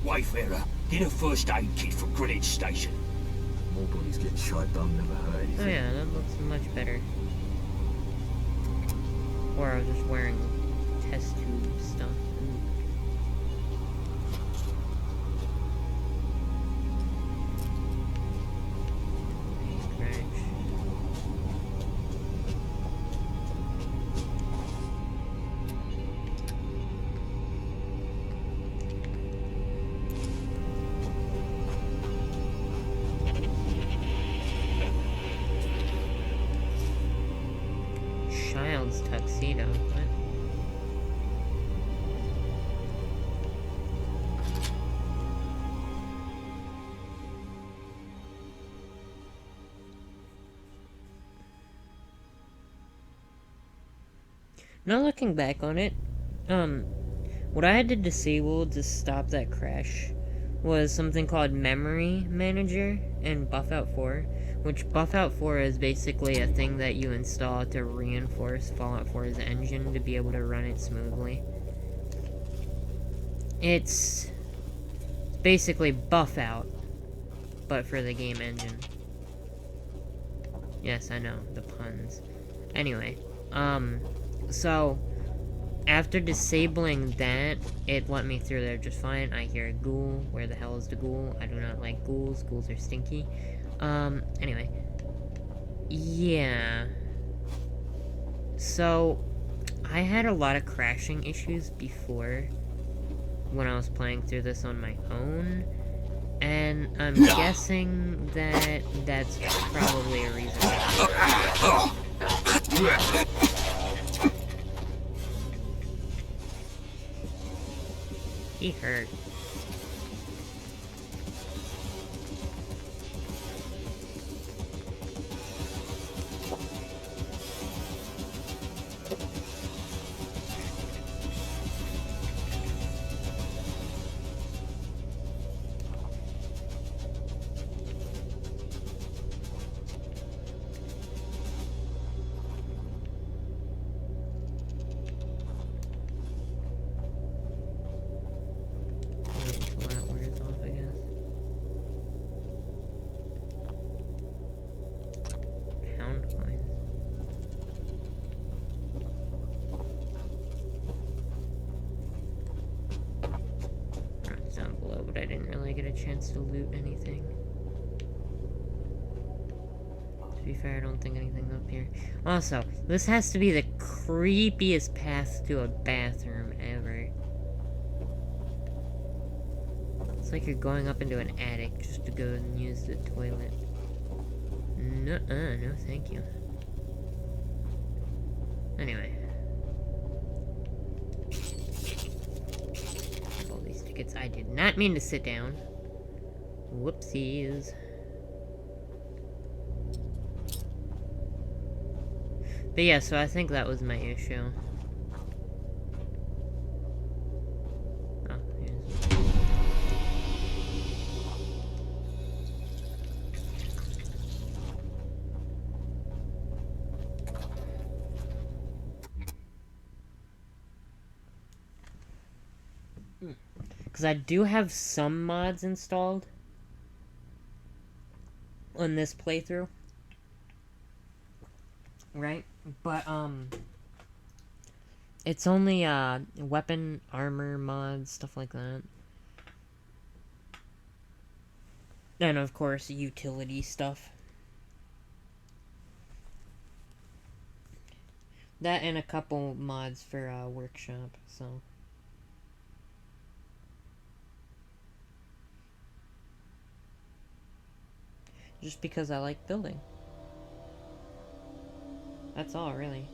Wayfarer, get a first aid kit from Greenwich Station. More bodies getting shot, but I've never heard anything. Oh yeah, that looks much better. Or I was just wearing test tube stuff. Scratch. Child's tuxedo. What? Now looking back on it, what I had to disable to stop that crash was something called Memory Manager in Buffout 4, which Buffout 4 is basically a thing that you install to reinforce Fallout 4's engine to be able to run it smoothly. It's basically Buffout, but for the game engine. Yes, I know, the puns. Anyway, so after disabling that, it let me through there just fine. I hear a ghoul. Where the hell is the ghoul? I do not like ghouls. Ghouls are stinky. Anyway. Yeah. So, I had a lot of crashing issues before when I was playing through this on my own. And I'm guessing that that's probably a reason. He hurt. But I didn't really get a chance to loot anything. To be fair, I don't think anything's up here. Also, this has to be the creepiest path to a bathroom ever. It's like you're going up into an attic just to go and use the toilet. No thank you. Anyway. I did not mean to sit down. Whoopsies. But yeah, so I think that was my issue. Oh, here's... Because I do have some mods installed on this playthrough. Right? But, it's only, weapon, armor mods, stuff like that. And, of course, utility stuff. That and a couple mods for, workshop, so... Just because I like building. That's all, really.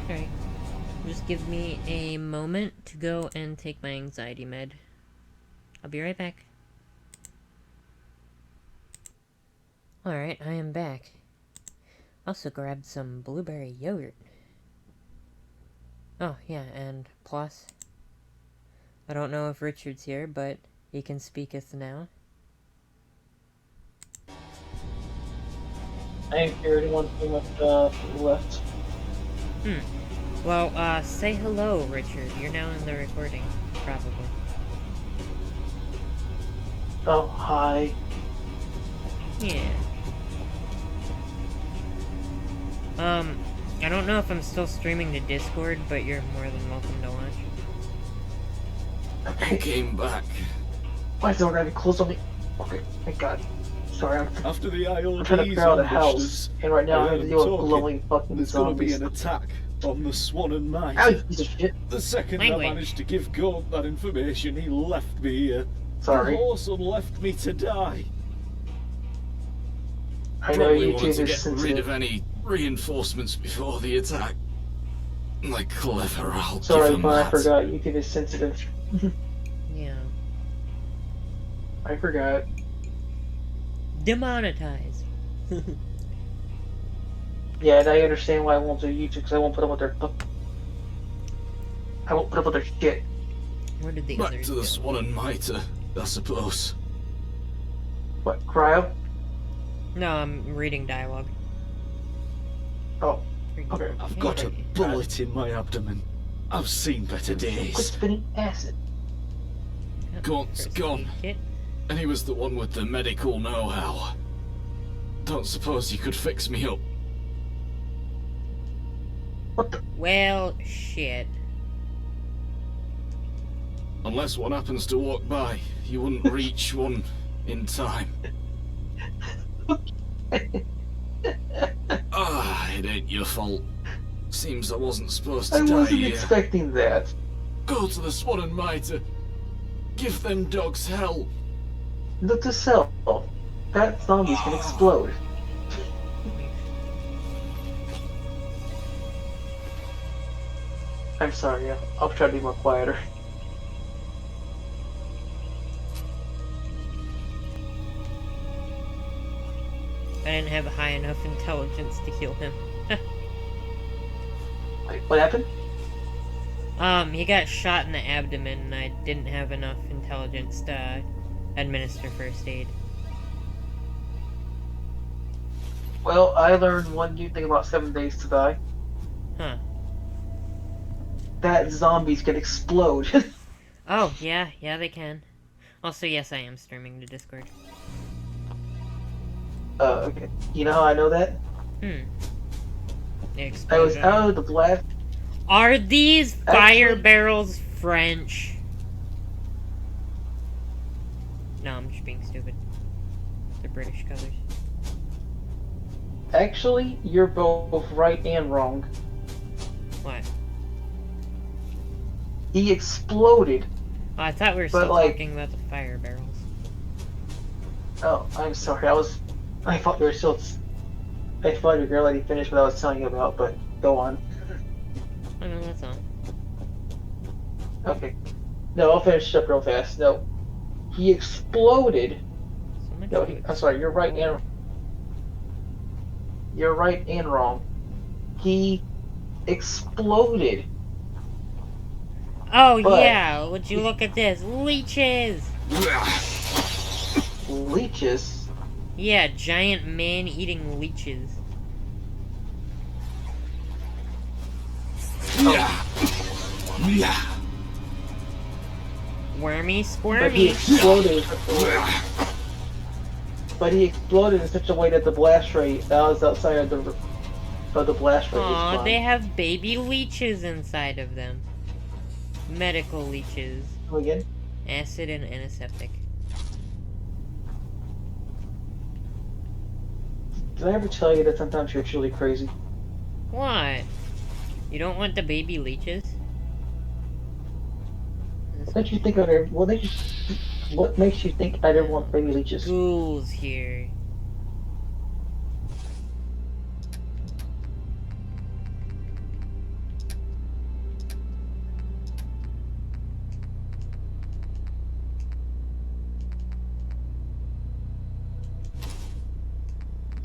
Alright. Just give me a moment to go and take my anxiety med. I'll be right back. Alright, I am back. Also grabbed some blueberry yogurt. Oh, yeah, and plus, I don't know if Richard's here, but he can speaketh now. I ain't hear anyone pretty much left. Well, say hello, Richard. You're now in the recording, probably. Oh, hi. Yeah. I don't know if I'm still streaming to Discord, but you're more than welcome to watch. I came back. Why is the door gonna be closed on me? Okay, thank God. Sorry, I'm After the IODs trying to figure out a house, ambushed us, and right now I I have heard to them deal with talking. glowing fucking There's gonna be zombies. an attack on the Swan and Knight. Ow, you piece of shit. The second Language. I managed to give Gaunt that information, he left me here. Sorry. The horse left me to die. I know Probably you wanted two to are get rid of sensitive. any reinforcements before the attack. Like clever, I'll Sorry, give him but I that. forgot YouTube is sensitive. Yeah. I forgot. Demonetized. Yeah, and I understand why I won't do YouTube because I won't put up with their. I won't put up with their shit. Where did the Back others to the go? Swan and Mitre, I suppose. What, cryo? No, I'm reading dialogue. Oh, okay. I've got a bullet in my abdomen. I've seen better Quit days. spitting acid. Gaunt's gone. And he was the one with the medical know-how. Don't suppose you could fix me up. What the? Well, shit. Unless one happens to walk by, you wouldn't reach one in time. Ah, it ain't your fault. Seems I wasn't supposed to I die wasn't here. expecting that. Go to the Swan and Mitre. Give them dogs hell. Look to self. That zombies can explode. I'm sorry, I'll try to be more quieter. I didn't have high enough intelligence to kill him. Wait, what happened? He got shot in the abdomen and I didn't have enough intelligence to administer first aid. Well, I learned one new thing about 7 Days to Die. Huh. That zombies can explode. Oh, yeah, they can. Also, yes, I am streaming to Discord. Okay. You know how I know that? They I was exploded. out of the blast. Are these fire Actually- barrels French? No, I'm just being stupid. They're British colors. Actually, you're both right and wrong. What? He exploded. Oh, I thought we were But, still like- talking about the fire barrels. Oh, I'm sorry. I thought you were still. I thought you were gonna let me finish what I was telling you about, but go on. Oh, no, that's all. Okay. No, I'll finish up real fast. No. He exploded. So much No, to I'm sorry. You're right and. You're right and wrong. He exploded. Oh, But- yeah, would you look at this? Leeches! Leeches. Yeah, giant man-eating leeches. Wormy But he squirmy. exploded. But he exploded in such a way that the blast rate that was outside of the blast rate. Aw, was they fine. have baby leeches inside of them. Medical leeches. Come again? Acid and antiseptic. Did I ever tell you that sometimes you're truly crazy? What? You don't want the baby leeches? What makes you think what makes you think I didn't want baby leeches? Ghouls here.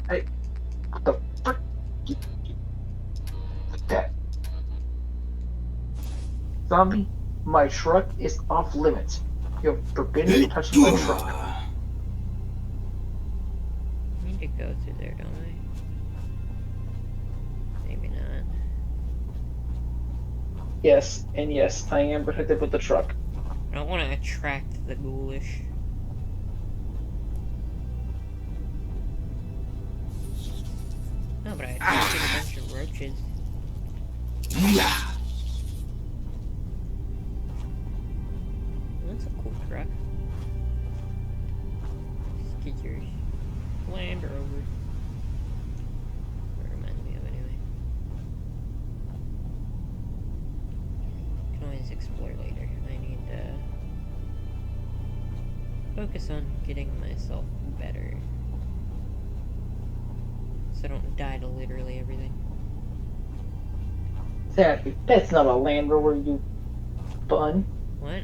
Hey, what the frick? That zombie, my truck is off limits. You're forbidden to touch my truck. We need to go through there, don't we? Maybe not. Yes, and yes, I am protected with the truck. I don't want to attract the ghoulish. No, but I attracted a bunch of roaches. That's a cool truck. Just get your Land Rover. That reminds me of anyway. Can always explore later. I need to focus on getting myself better. So I don't die to literally everything. Exactly. That's not a Land Rover, you bun. What?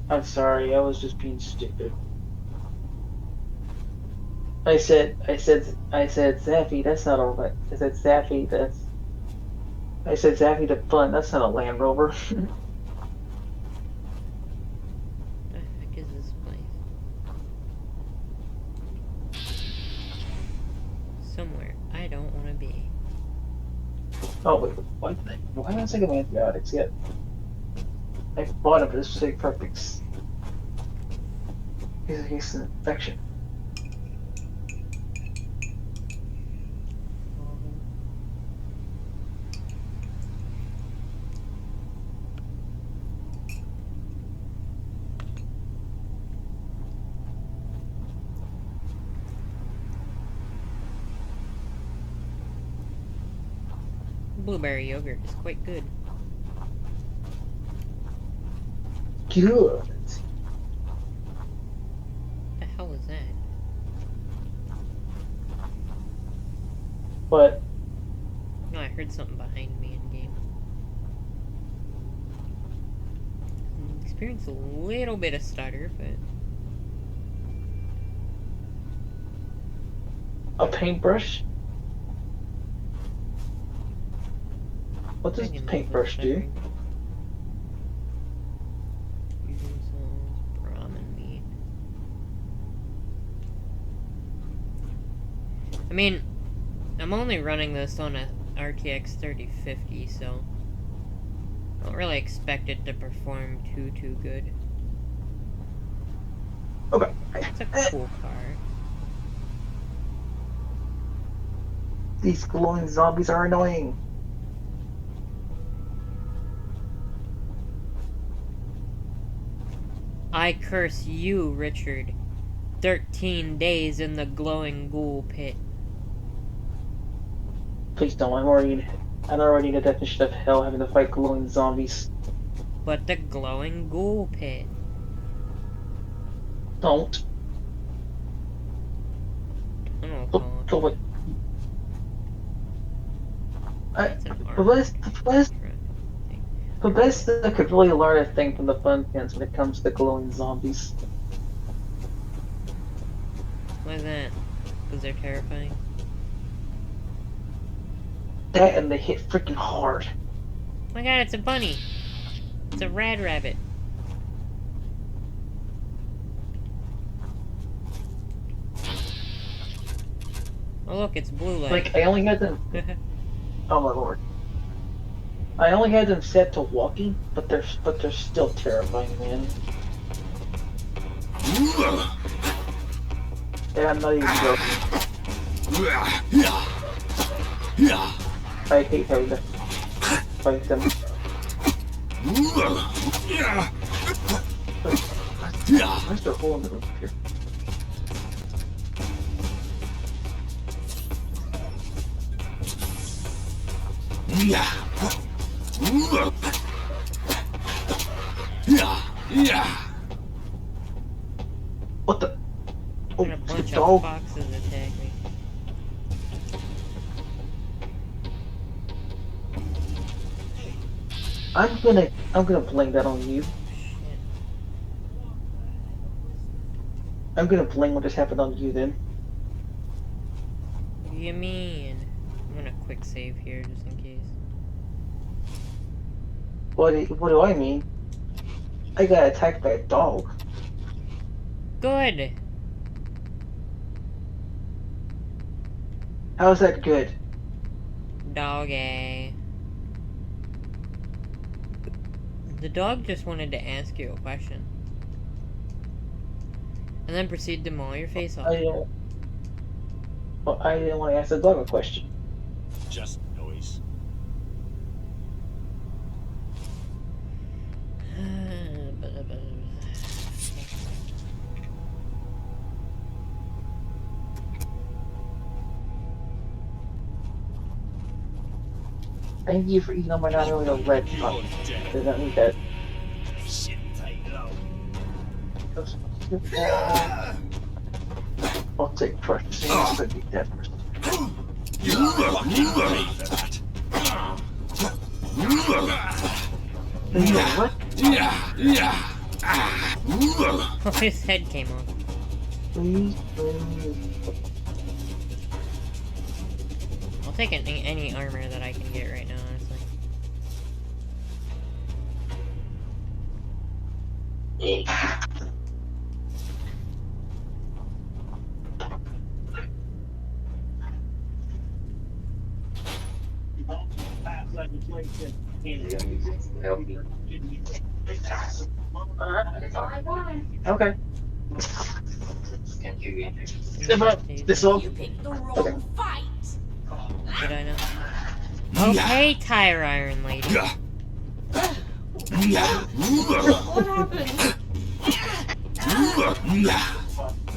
I'm sorry, I was just being stupid. Zaffy, that's not a. I said Zaffy, that's. I said Zaffy the Fun, that's not a Land Rover. What the heck is this place? Somewhere I don't want to be. Oh wait, what? Why am I taking my antibiotics yet? I bought them for this big purpose. In case of infection. Blueberry yogurt is quite good. Good. What the hell is that? But No, I heard something behind me in game. Experienced a little bit of stutter, but a paintbrush? What does I can paintbrush do? Utensils, ramen meat. I mean, I'm only running this on a RTX 3050, so I don't really expect it to perform too good. Okay. It's a cool car. These glowing zombies are annoying. I curse you, Richard. 13 days in the glowing ghoul pit. Please don't. I already need a definition of hell having to fight glowing zombies. But the glowing ghoul pit. Don't. I don't know Oh, what oh, wait. The best that could really learn a thing from the fun fans when it comes to glowing zombies. Why is that? Because they're terrifying? That and they hit freaking hard. Oh my god, it's a bunny! It's a rad rabbit. Oh look, it's blue light. Like, I only had them... Oh my lord. I only had them set to walking, but they're still terrifying, man. Yeah, I'm not even joking. I hate having to fight them. Where's the hole in the roof here? What the? Oh, And a bunch of dog. foxes attack me. I'm gonna blame that on you. Shit. I'm gonna blame what just happened on you then. What do you mean? I'm gonna quick save here just in case. What do I mean? I got attacked by a dog. Good! How's that good? Doggy. The dog just wanted to ask you a question. And then proceed to maul your face off. I didn't want to ask the dog a question. Just noise. Thank you for eating on my not really a red cup. Does that mean that? Shit, take low. I'll take precious things to be dead person. You fucking pay for that. You know what? Oh, his head came off. Please, please. take any armor that I can get right now, honestly. Okay. This all? You picked the wrong fight. Did I know? Okay, Tire Iron Lady. What happened?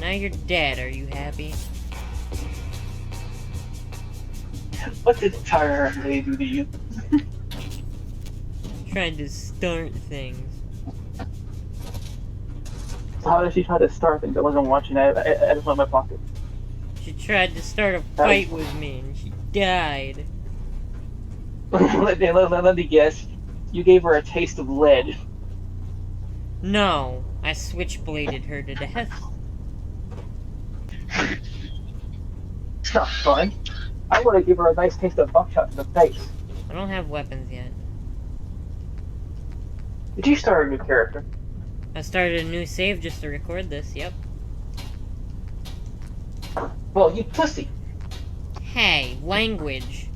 Now you're dead. Are you happy? What did Tire Lady do to you? Trying to start things. So how did she try to start things? I wasn't watching. I just went in my pocket. She tried to start a fight with me and she died. let me guess. You gave her a taste of lead. No, I switchbladed her to death. It's not fun. I want to give her a nice taste of buckshot to the face. I don't have weapons yet. Did you start a new character? I started a new save just to record this, yep. Well, you pussy. Hey, language.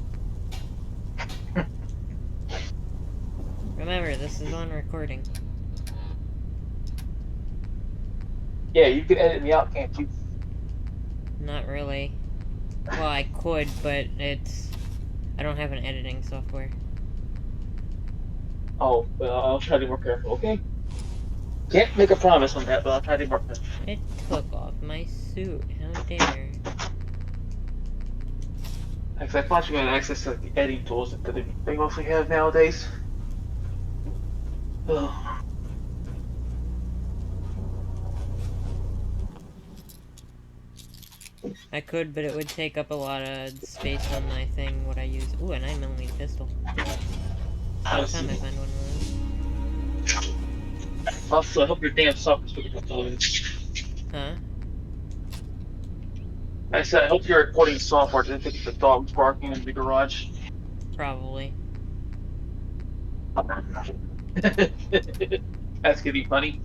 Remember, this is on recording. Yeah, you can edit me out, can't you? Not really. Well, I could, but I don't have an editing software. Oh, well, I'll try to be more careful, okay? Can't make a promise on that, but I'll try to be more careful. It took off my suit. How dare. Because I thought you had access to the editing tools that they mostly have nowadays. Ugh. I could, but it would take up a lot of space on my thing, what I use. Ooh, a 9mm pistol. By the time I find one of those. Also, I hope your damn software's picking up all this. Huh? I said, I hope your recording software didn't pick up the dogs barking in the garage. Probably. That's gonna be funny.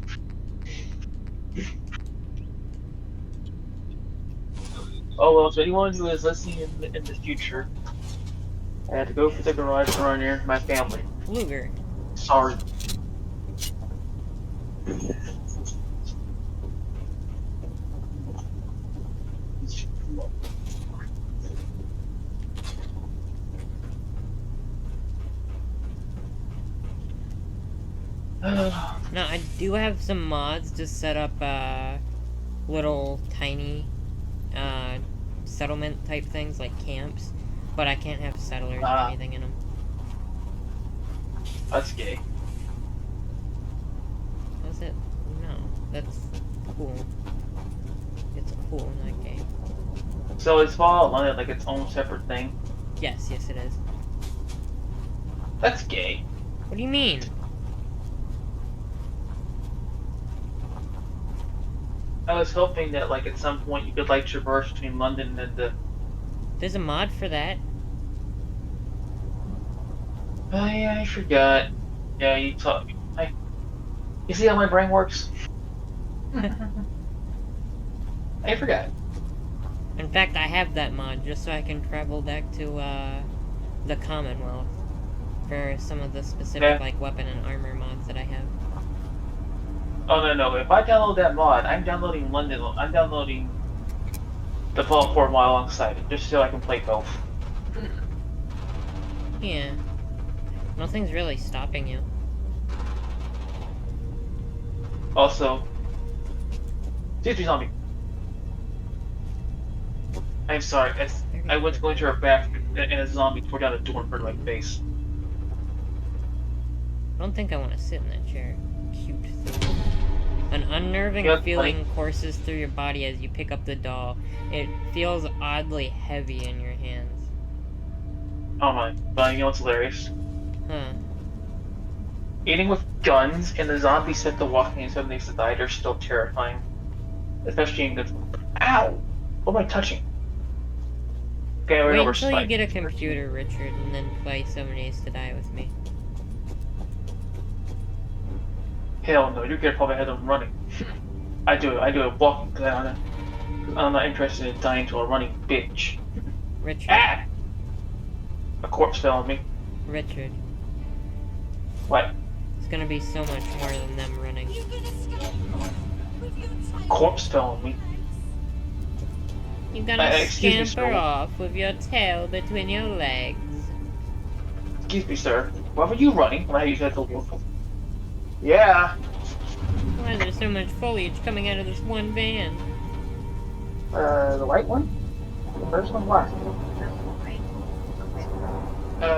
Oh well, to anyone who is listening in the future, I had to go for the garage to run near my family. Luger. Sorry. Now, I do have some mods to set up, little tiny, settlement type things, like camps, but I can't have settlers or anything in them. That's gay. How's it? No, that's cool. It's cool, not gay. So is Fallout London like its own separate thing? Yes, it is. That's gay. What do you mean? I was hoping that, like, at some point you could, like, traverse between London and the... There's a mod for that. Oh, yeah, I forgot. Yeah, you You see how my brain works? I forgot. In fact, I have that mod just so I can travel back to, the Commonwealth for some of the specific, like, weapon and armor mods that I have. Oh, no. If I download that mod, I'm downloading London. I'm downloading the Fallout 4 mod alongside it, just so I can play both. Yeah. Nothing's really stopping you. Also, excuse me, zombie. I'm sorry. I went to go into her back, and a zombie tore down a door in front of my face. I don't think I want to sit in that chair. Cute thing. An unnerving feeling courses through your body as you pick up the doll. It feels oddly heavy in your hands. Oh my, but you know what's hilarious? Huh. Eating with guns and the zombies set to walking and suddenly to die, they're still terrifying. Especially in the... Ow! What am I touching? Okay, we're Wait over until you Spike. get a computer, Richard, and then play 7 Days to Die with me. Hell no, you get probably ahead of running. I do it walking because I'm not interested in dying to a running bitch. Richard. Ah! A corpse fell on me. Richard. What? It's gonna be so much more than them running. Corpse fell on me. You're gonna excuse me, scamper sir. off with your tail between your legs. Excuse me, sir. Why were you running when I used that to Yeah. Why is there so much foliage coming out of this one van? The white one? The first one? Last.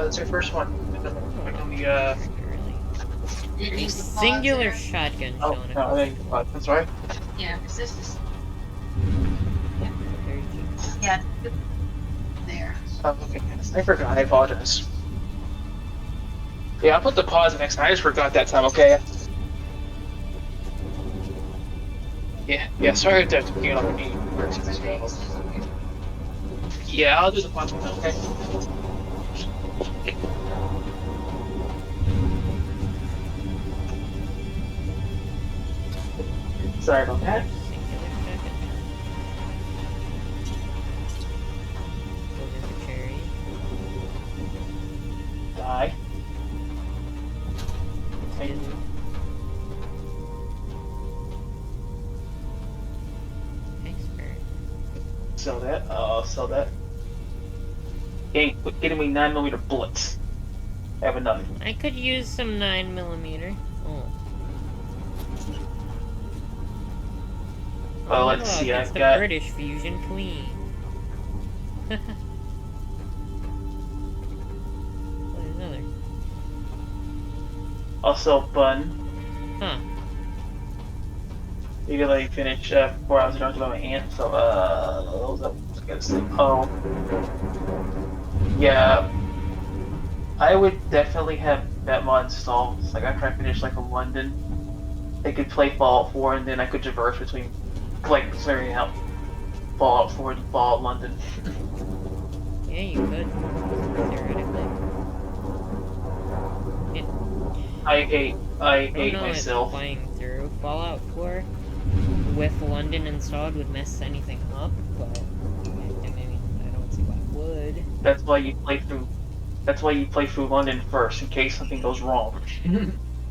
It's your first one. A singular shotgun Oh, showing no, that's right. Yeah, because this is. Yeah. There. Oh, okay. I forgot. I apologize. Yeah, I'll put the pause next time. I just forgot that time, okay? Yeah, sorry to get on me. Yeah, I'll do the pause one, okay? Sorry about that. Die. Sell that. I'll sell that. Quit getting me 9mm bullets. I have enough. I could use some 9mm. Oh. Well, let's look, see. it's I've the got British Fusion Queen. What another? I'll sell bun. Huh. You can let me finish before I was talking about my aunt. So what was I gonna say? Oh, yeah. I would definitely have that mod installed. Like after I finish like a London, I could play Fallout 4 and then I could traverse between like clearing out Fallout 4 and Fallout London. Yeah, you could. Theoretically. I hate myself. If playing through Fallout 4 with London installed would mess anything up, but I mean, I don't see why it would. That's why you play through. That's why you play through London first, in case something goes wrong.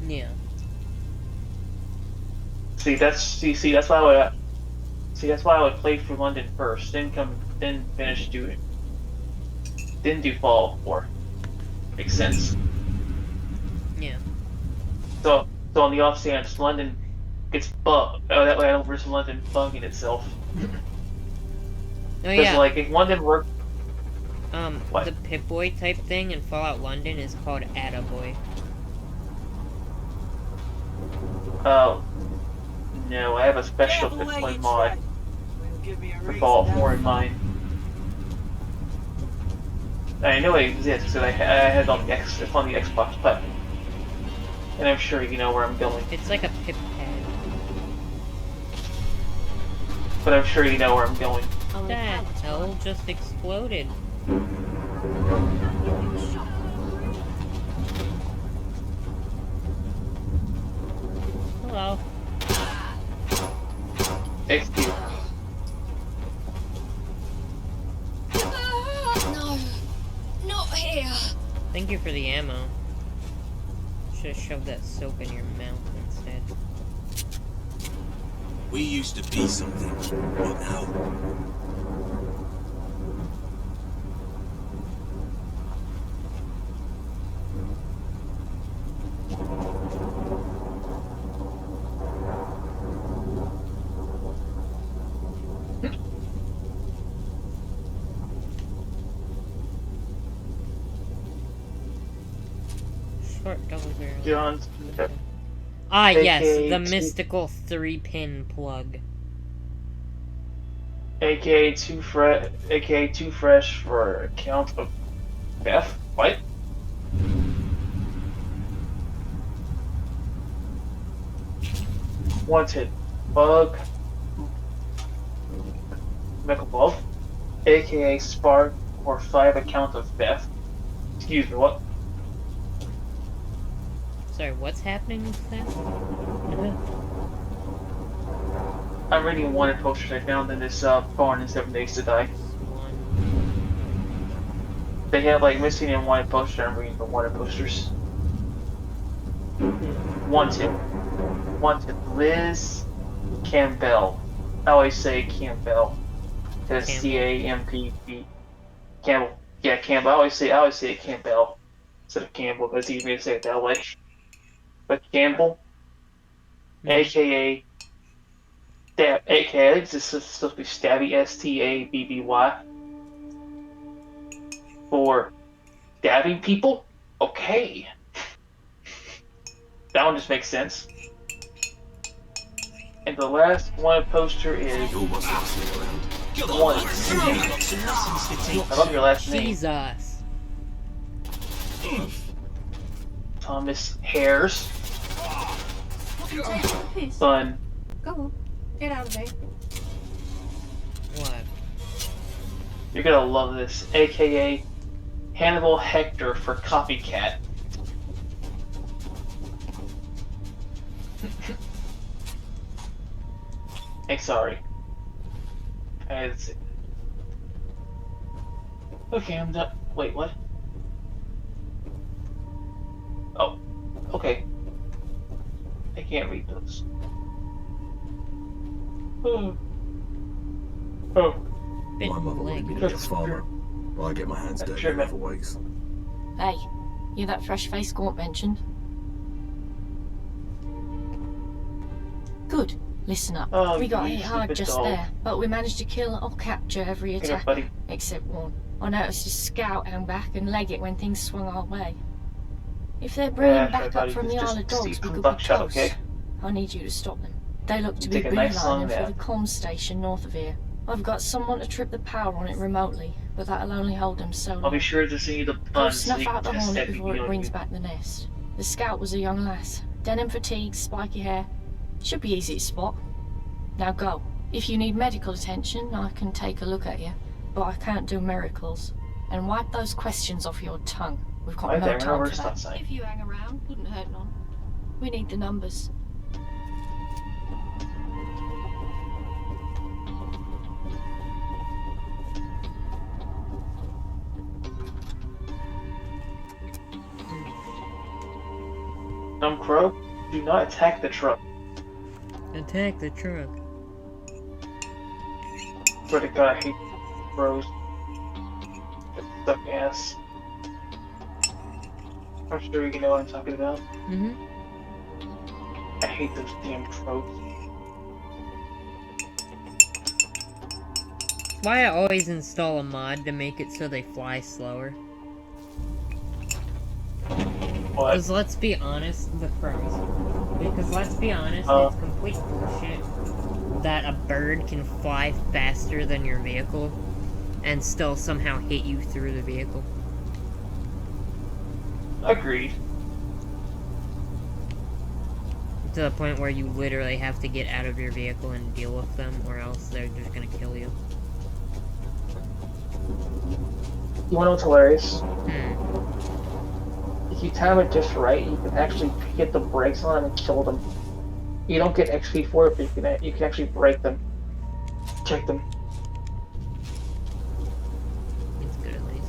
Yeah. That's why I would play through London first, then finish do Fallout 4. Makes sense. Yeah. So on the off chance London gets bugged, that way I don't risk London bugging itself. Oh yeah. Like if London worked. What? The Pip-Boy type thing in Fallout London is called Attaboy. Oh. No, I have a special Pip-Boy mod for Fallout 4 in mind. I know it exists because I had it on the Xbox platform. And I'm sure you know where I'm going. It's like a pip pad. But I'm sure you know where I'm going. That hell just exploded. Hello. Excuse me. No, not here. Thank you for the ammo. Should have shoved that soap in your mouth instead. We used to be something, but now... Short double barrel. John's. Ah, yes, the AKA mystical 3-pin plug. AKA too fresh for account of Beth. What? Wanted Bug McAbove, AKA Spark or 5 accounts of theft. Excuse me, what? Sorry, what's happening with that? I'm reading wanted posters I found in this barn in 7 Days to Die. They have like missing and wanted posters. I'm reading the wanted posters. Wanted. Liz Campbell. I always say Campbell. That's C-A-M-P-B. Campbell. Yeah, Campbell. I always say it Campbell instead of Campbell because it's easier to say it that way. But Campbell, aka I think this is supposed to be Stabby, S-T-A-B-B-Y, for stabbing people? Okay. That one just makes sense. And the last one poster is one. I love your last name. Jesus. Thomas Hares. Fun. Go on. Get out of there. What? You're gonna love this. AKA Hannibal Hector for Copycat. Hey, sorry. That's it. Okay, I'm done. Wait, what? Oh, okay. I can't read those. Oh. My mother wanted me to be a farmer. Well, I get my hands dirty in other ways. Hey, you that fresh-faced Gaunt mentioned? Good. Listen up. Oh, we got you hit hard stupid just dog. there, but we managed to kill or capture every Here, attacker, buddy. except one. I noticed his scout hang back and leg it when things swung our way. If they're bringing Yeah, back buddy, up from the just Isle of Dogs, steep we from could be buckshot, close. okay? I need you to stop them. They look to be Take a nice long beelining for nap. the comms station north of here. I've got someone to trip the power on it remotely, but that'll only hold them so long. I'll be sure to send you the I'll buns so snuff you can out the test hornet that before it BB on brings you. back the nest. The scout was a young lass. Denim fatigues, spiky hair. Should be easy to spot. Now go. If you need medical attention, I can take a look at you, but I can't do miracles. And wipe those questions off your tongue. We've got Right no there, time no for that. stop sign. If you hang around, wouldn't hurt none. We need the numbers. Crow, do not attack the truck. Attack the truck. Swear to God, I hate crows. Suck ass. I'm sure you know what I'm talking about. Mm-hmm. I hate those damn crows. That's why I always install a mod to make it so they fly slower. What? Because let's be honest, the crows. Because let's be honest, it's complete bullshit that a bird can fly faster than your vehicle and still somehow hit you through the vehicle. Agreed. To the point where you literally have to get out of your vehicle and deal with them, or else they're just gonna kill you. You wanna know what's hilarious? Hmm. If you time it just right, you can actually hit the brakes on them and kill them. You don't get XP for it, but you can actually break them. Check them. It's good at least.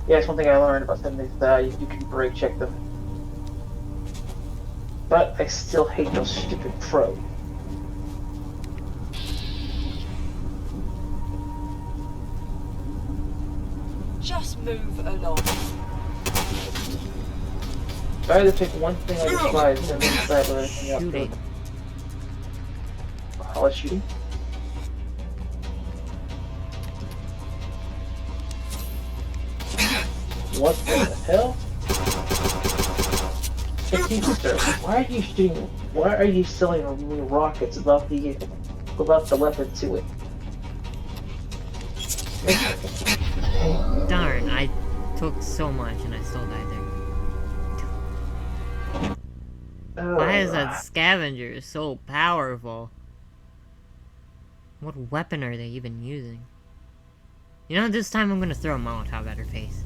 Yeah, that's one thing I learned about them is you can brake check them. But I still hate those stupid crows. Just move along. If I had to pick one thing I despise, then it's that with everything else. Shooting. I'll shooting. What the hell? Sir, why are you shooting? Why are you selling me rockets without the weapon to it? Darn, I took so much and I still died there. Why is that scavenger so powerful? What weapon are they even using? You know, this time I'm gonna throw a Molotov at her face.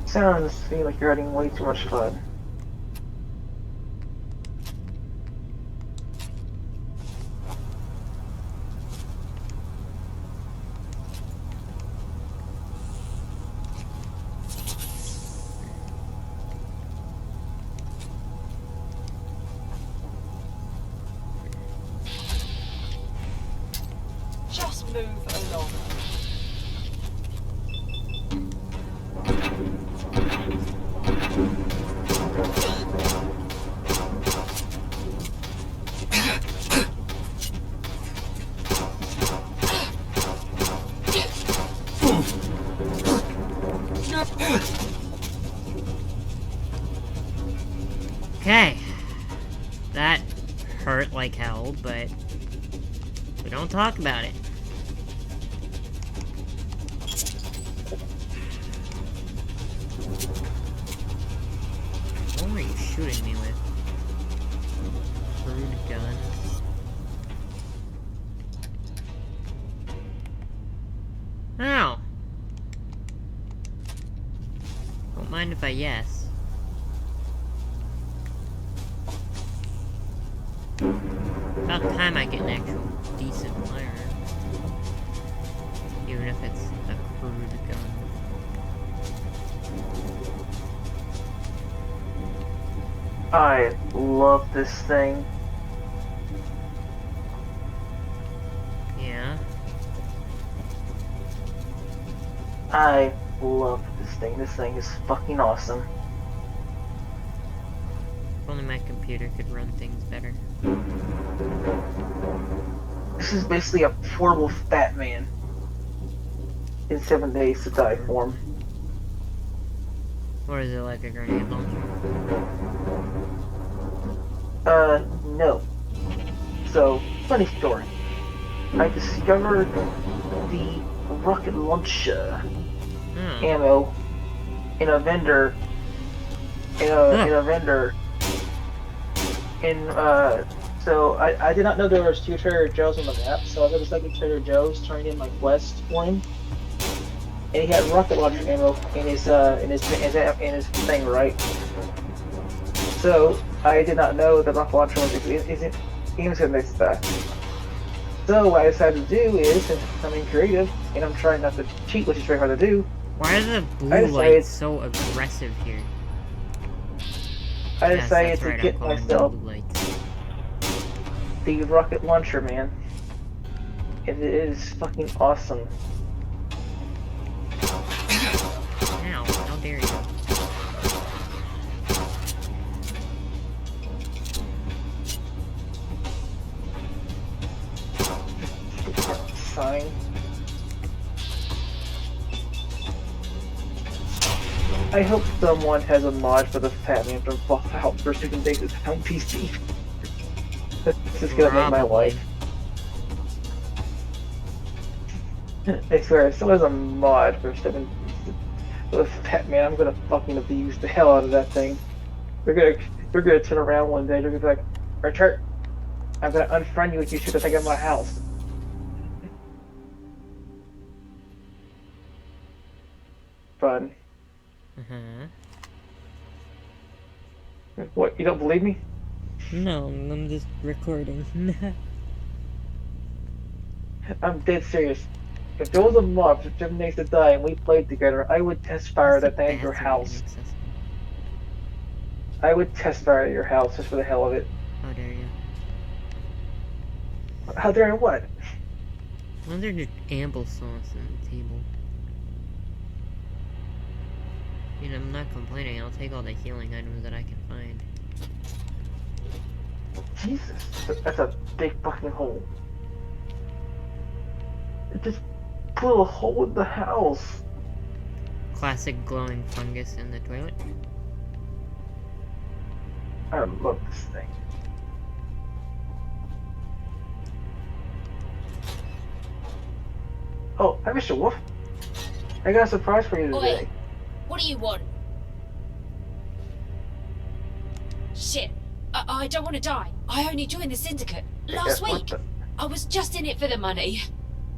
Sounds to me like you're having way too much fun. Just move along. Okay. That hurt like hell, but we don't talk about it. What were you shooting me with? Crude gun. Ow! Don't mind if I yes. About time I get an actual decent firearm. Even if it's a crude gun. I love this thing. Yeah. I love this thing. This thing is fucking awesome. If only my computer could run things better. This is basically a portable Fat Man in 7 Days to Die form. Or is it like a grenade launcher? No. So, funny story. I discovered the rocket launcher ammo in a vendor. So I did not know there was 2 Trader Joe's on the map, so I was at the second Trader Joe's turning in my quest for him. And he had rocket launcher ammo in his thing, right? So I did not know that rocket launcher isn't in this back. So what I decided to do is, since I'm being creative and I'm trying not to cheat, which is very hard to do. Why are the blue lights so aggressive here? I decided to get myself the rocket launcher, man. And it is fucking awesome. Ow, how dare you. Sign. I hope someone has a mod for the Fat Man from Fallout for 7 Days to Die on PC. This is gonna make my life. I swear, if someone has a mod for 7 for the Fat Man, I'm gonna fucking abuse the hell out of that thing. They're gonna turn around one day, they're gonna be like, Richard, I'm gonna unfriend you if you shoot the thing at my house. Fun. What, you don't believe me? No, I'm just recording. I'm dead serious. If there was a mod for 7 Days to Die and we played together, I would test fire that thing at your house. I would test fire at your house just for the hell of it. How dare you? How dare I what? Well, there's just ample sauce on the table. I mean, I'm not complaining. I'll take all the healing items that I can find. Jesus, that's a big fucking hole. It just blew a hole in the house. Classic glowing fungus in the toilet. I love this thing. Oh, hi, Mr. Wolf. I got a surprise for you today. Oi, what do you want? Shit, I don't want to die. I only joined the syndicate. Last week, I was just in it for the money.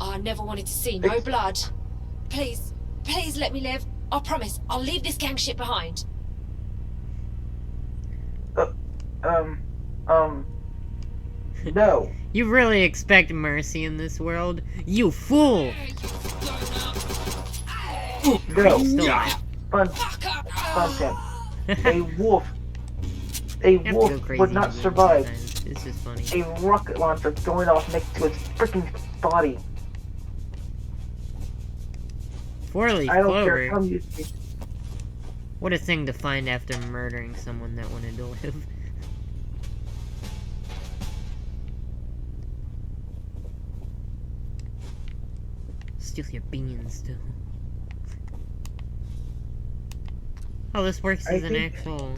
I never wanted to see no blood. Please, please let me live. I promise, I'll leave this gang shit behind. No. You really expect mercy in this world? You fool! No. Still Fun A wolf. A wolf would not survive This is funny. a rocket launcher going off next to its freaking body. 4-leaf I don't clover. care how you speak. What a thing to find after murdering someone that wanted to live. Steal your beans, too. Oh, this works as an actual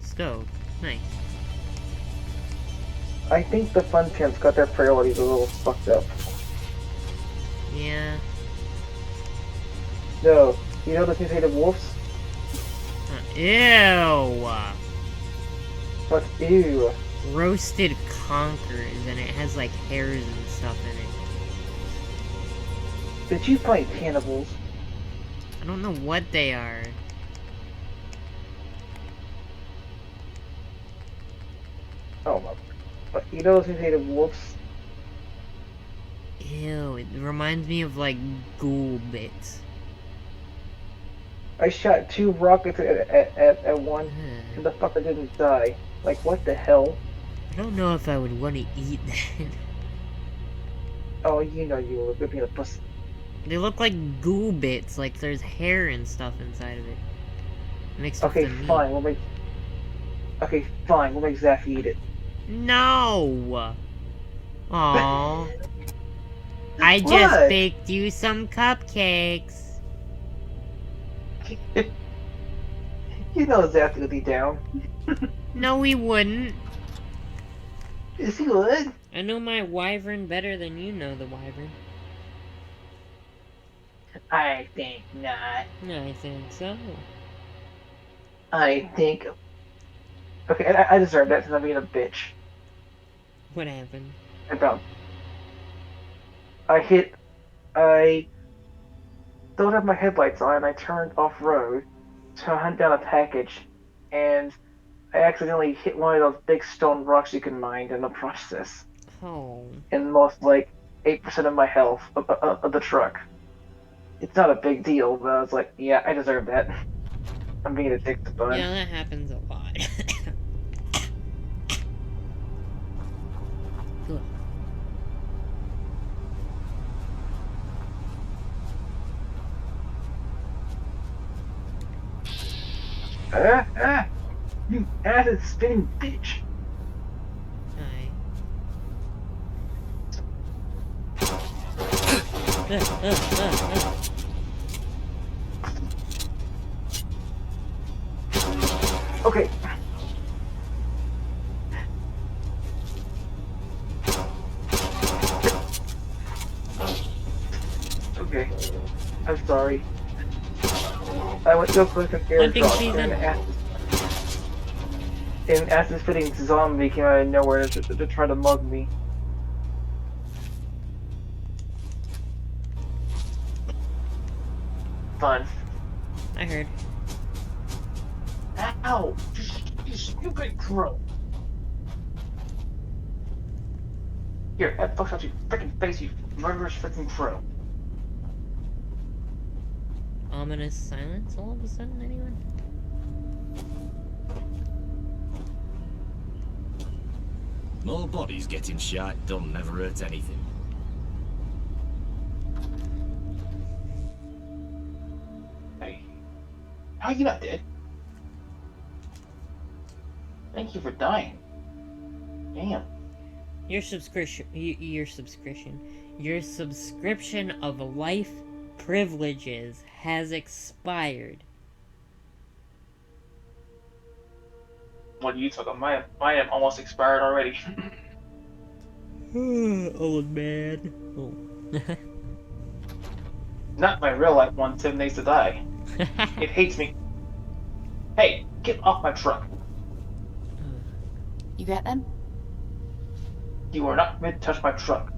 stove. Nice. I think the fun camps got their priorities a little fucked up. Yeah. No. You know the mutated wolves? Ew! But ew. Roasted conkers, and it has like hairs and stuff in it. Did you fight cannibals? I don't know what they are. Oh my. But you know those mutated wolves? Ew, it reminds me of like ghoul bits. I shot 2 rockets at one, and the fucker didn't die. Like, what the hell? I don't know if I would want to eat that. Oh, you know you were being a pussy. They look like ghoul bits, like there's hair and stuff inside of it. Mixed with Okay, the meat. fine, we'll make... Okay, fine, we'll make Zaf eat it. No! Aww. I just What? baked you some cupcakes. You know Zaf would be down. No, he wouldn't. Yes, he would. I know my wyvern better than you know the wyvern. I think not. I think so. I think... Okay, I deserve that since I'm being a bitch. What happened? I don't have my headlights on, and I turned off-road to hunt down a package, and I accidentally hit one of those big stone rocks you can mine in the process. Oh. And lost like 8% of my health of the truck. It's not a big deal, but I was like, yeah, I deserve that. I'm being a dick to Bud. Yeah, that happens a lot. You acid spinning bitch! Okay. Okay. I'm sorry. I went to a place of airdrop and an acid-spitting zombie came out of nowhere to try to mug me. Fun. I heard. Ow! You stupid crow! Here, that fucks out your freaking face, you murderous freaking crow. Ominous silence all of a sudden, anyone? More bodies getting shot don't never hurt anything. Hey. How are you not dead? Thank you for dying. Damn. Your subscription of life privileges has expired. What are you talking about? Mine have almost expired already. Old man. Oh. Not my real life one, 7 Days to Die. It hates me. Hey, get off my truck. You get them? You are not permitted to touch my truck.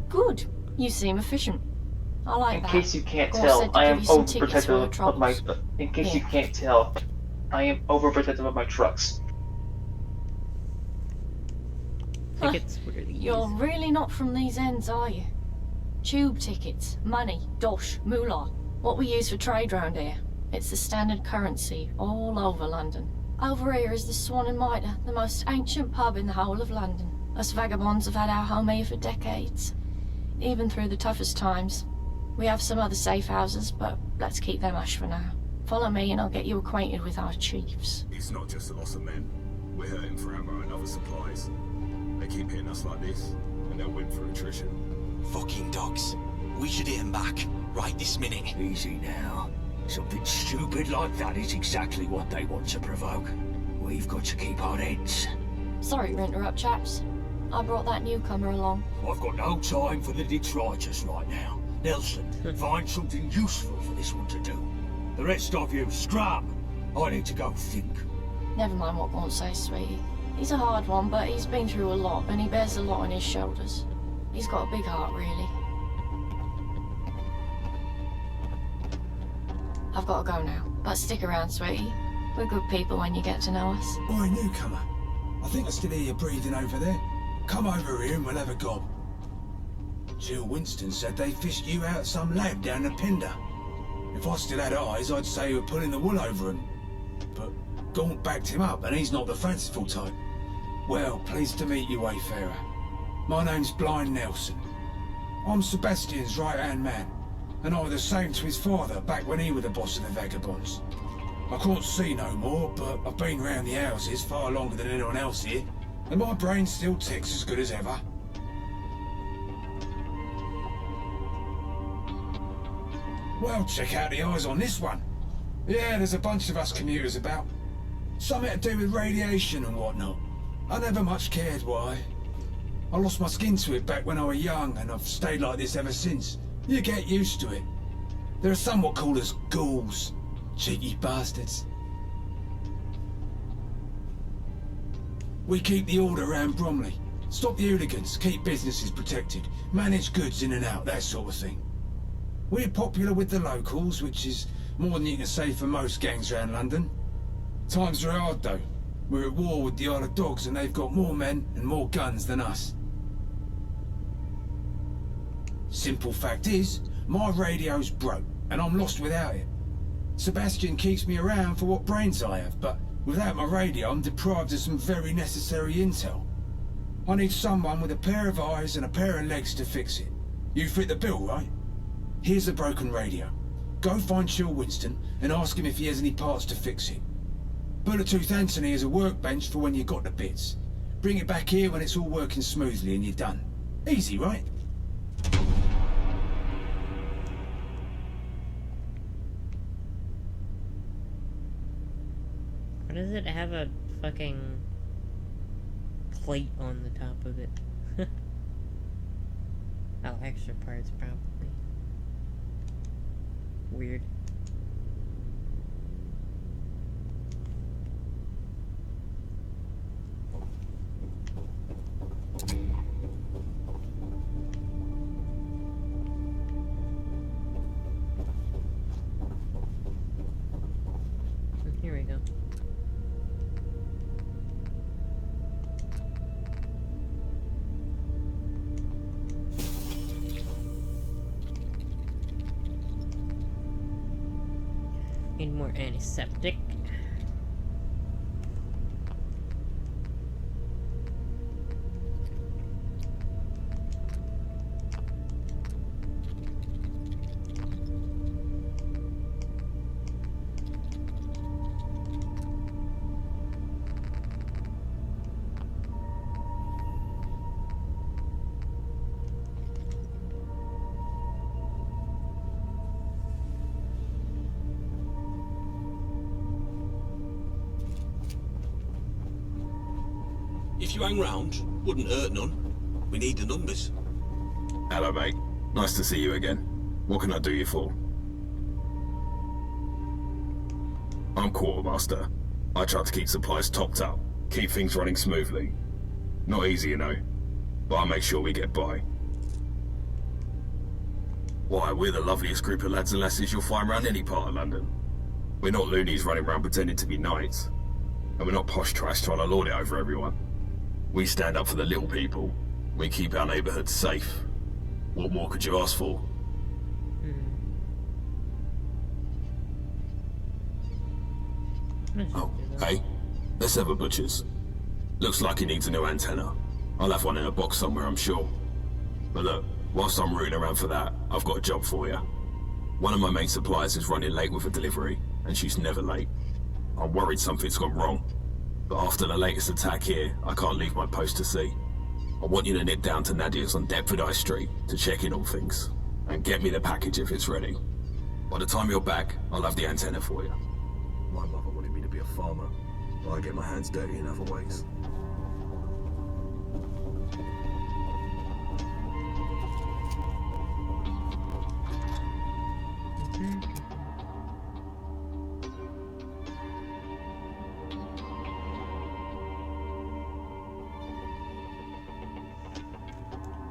Good. You seem efficient. I like that. In case you can't Gore tell, said to I give am you some tickets for your overprotective of my. troubles. In case Yeah. you can't tell, I am overprotective of my trucks. Tickets were these. You're really not from these ends, are you? Tube tickets, money, dosh, moolah. What we use for trade round here. It's the standard currency all over London. Over here is the Swan and Mitre, the most ancient pub in the whole of London. Us vagabonds have had our home here for decades, even through the toughest times. We have some other safe houses, but let's keep them hush for now. Follow me and I'll get you acquainted with our chiefs. It's not just a loss of men. We're hurting for ammo and other supplies. They keep hitting us like this, and they'll win through attrition. Fucking dogs. We should hit them back, right this minute. Easy now. Something stupid like that is exactly what they want to provoke. We've got to keep our heads. Sorry to interrupt, chaps. I brought that newcomer along. I've got no time for the detritus right now. Nelson, find something useful for this one to do. The rest of you, scrap. I need to go think. Never mind what Gaunt says, sweetie. He's a hard one, but he's been through a lot, and he bears a lot on his shoulders. He's got a big heart, really. I've got to go now, but stick around, sweetie. We're good people when you get to know us. Oi, newcomer. I think I still hear you breathing over there. Come over here and we'll have a gob. Jill Winston said they fished you out of some lab down the Pinder. If I still had eyes, I'd say you were pulling the wool over him. But Gaunt backed him up, and he's not the fanciful type. Well, pleased to meet you, Wayfarer. My name's Blind Nelson. I'm Sebastian's right-hand man, and I was the same to his father back when he was the boss of the vagabonds. I can't see no more, but I've been round the houses far longer than anyone else here, and my brain still ticks as good as ever. Well, check out the eyes on this one. Yeah, there's a bunch of us commuters about. Something to do with radiation and whatnot. I never much cared why. I lost my skin to it back when I was young, and I've stayed like this ever since. You get used to it. There are some what call us ghouls. Cheeky bastards. We keep the order around Bromley. Stop the hooligans, keep businesses protected, manage goods in and out, that sort of thing. We're popular with the locals, which is more than you can say for most gangs around London. Times are hard though. We're at war with the Isle of Dogs and they've got more men and more guns than us. Simple fact is, my radio's broke and I'm lost without it. Sebastian keeps me around for what brains I have, but without my radio I'm deprived of some very necessary intel. I need someone with a pair of eyes and a pair of legs to fix it. You fit the bill, right? Here's a broken radio. Go find Jill Winston and ask him if he has any parts to fix it. Bulletooth Anthony has a workbench for when you got the bits. Bring it back here when it's all working smoothly and you're done. Easy, right? Why does it have a fucking plate on the top of it? Oh, extra parts probably. Weird. Here we go. Need more antiseptic. If you hang round, wouldn't hurt none. We need the numbers. Hello, mate. Nice to see you again. What can I do you for? I'm Quartermaster. I try to keep supplies topped up, Keep things running smoothly. Not easy, you know, but I'll make sure we get by. Why, we're the loveliest group of lads and lasses you'll find around any part of London. We're not loonies running around pretending to be knights. And we're not posh trash trying to lord it over everyone. We stand up for the little people. We keep our neighbourhood safe. What more could you ask for? Oh, hey, let's have a butcher's. Looks like he needs a new antenna. I'll have one in a box somewhere, I'm sure. But look, whilst I'm rooting around for that, I've got a job for you. One of my main suppliers is running late with a delivery, and she's never late. I'm worried something's gone wrong. But after the latest attack here, I can't leave my post to see. I want you to nip down to Nadia's on Deptford High Street to check in on things. And get me the package if it's ready. By the time you're back, I'll have the antenna for you. My mother wanted me to be a farmer, but I get my hands dirty in other ways.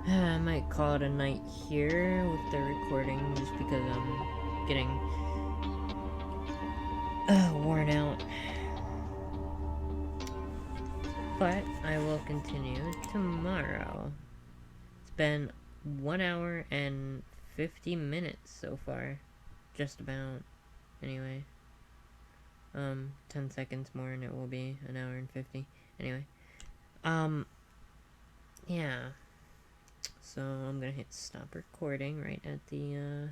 I might call it a night here with the recording just because I'm getting worn out. But I will continue tomorrow. It's been 1 hour and 50 minutes so far. Just about. Anyway. 10 seconds more and it will be 1 hour and 50. Anyway. Yeah. So I'm gonna hit stop recording right at the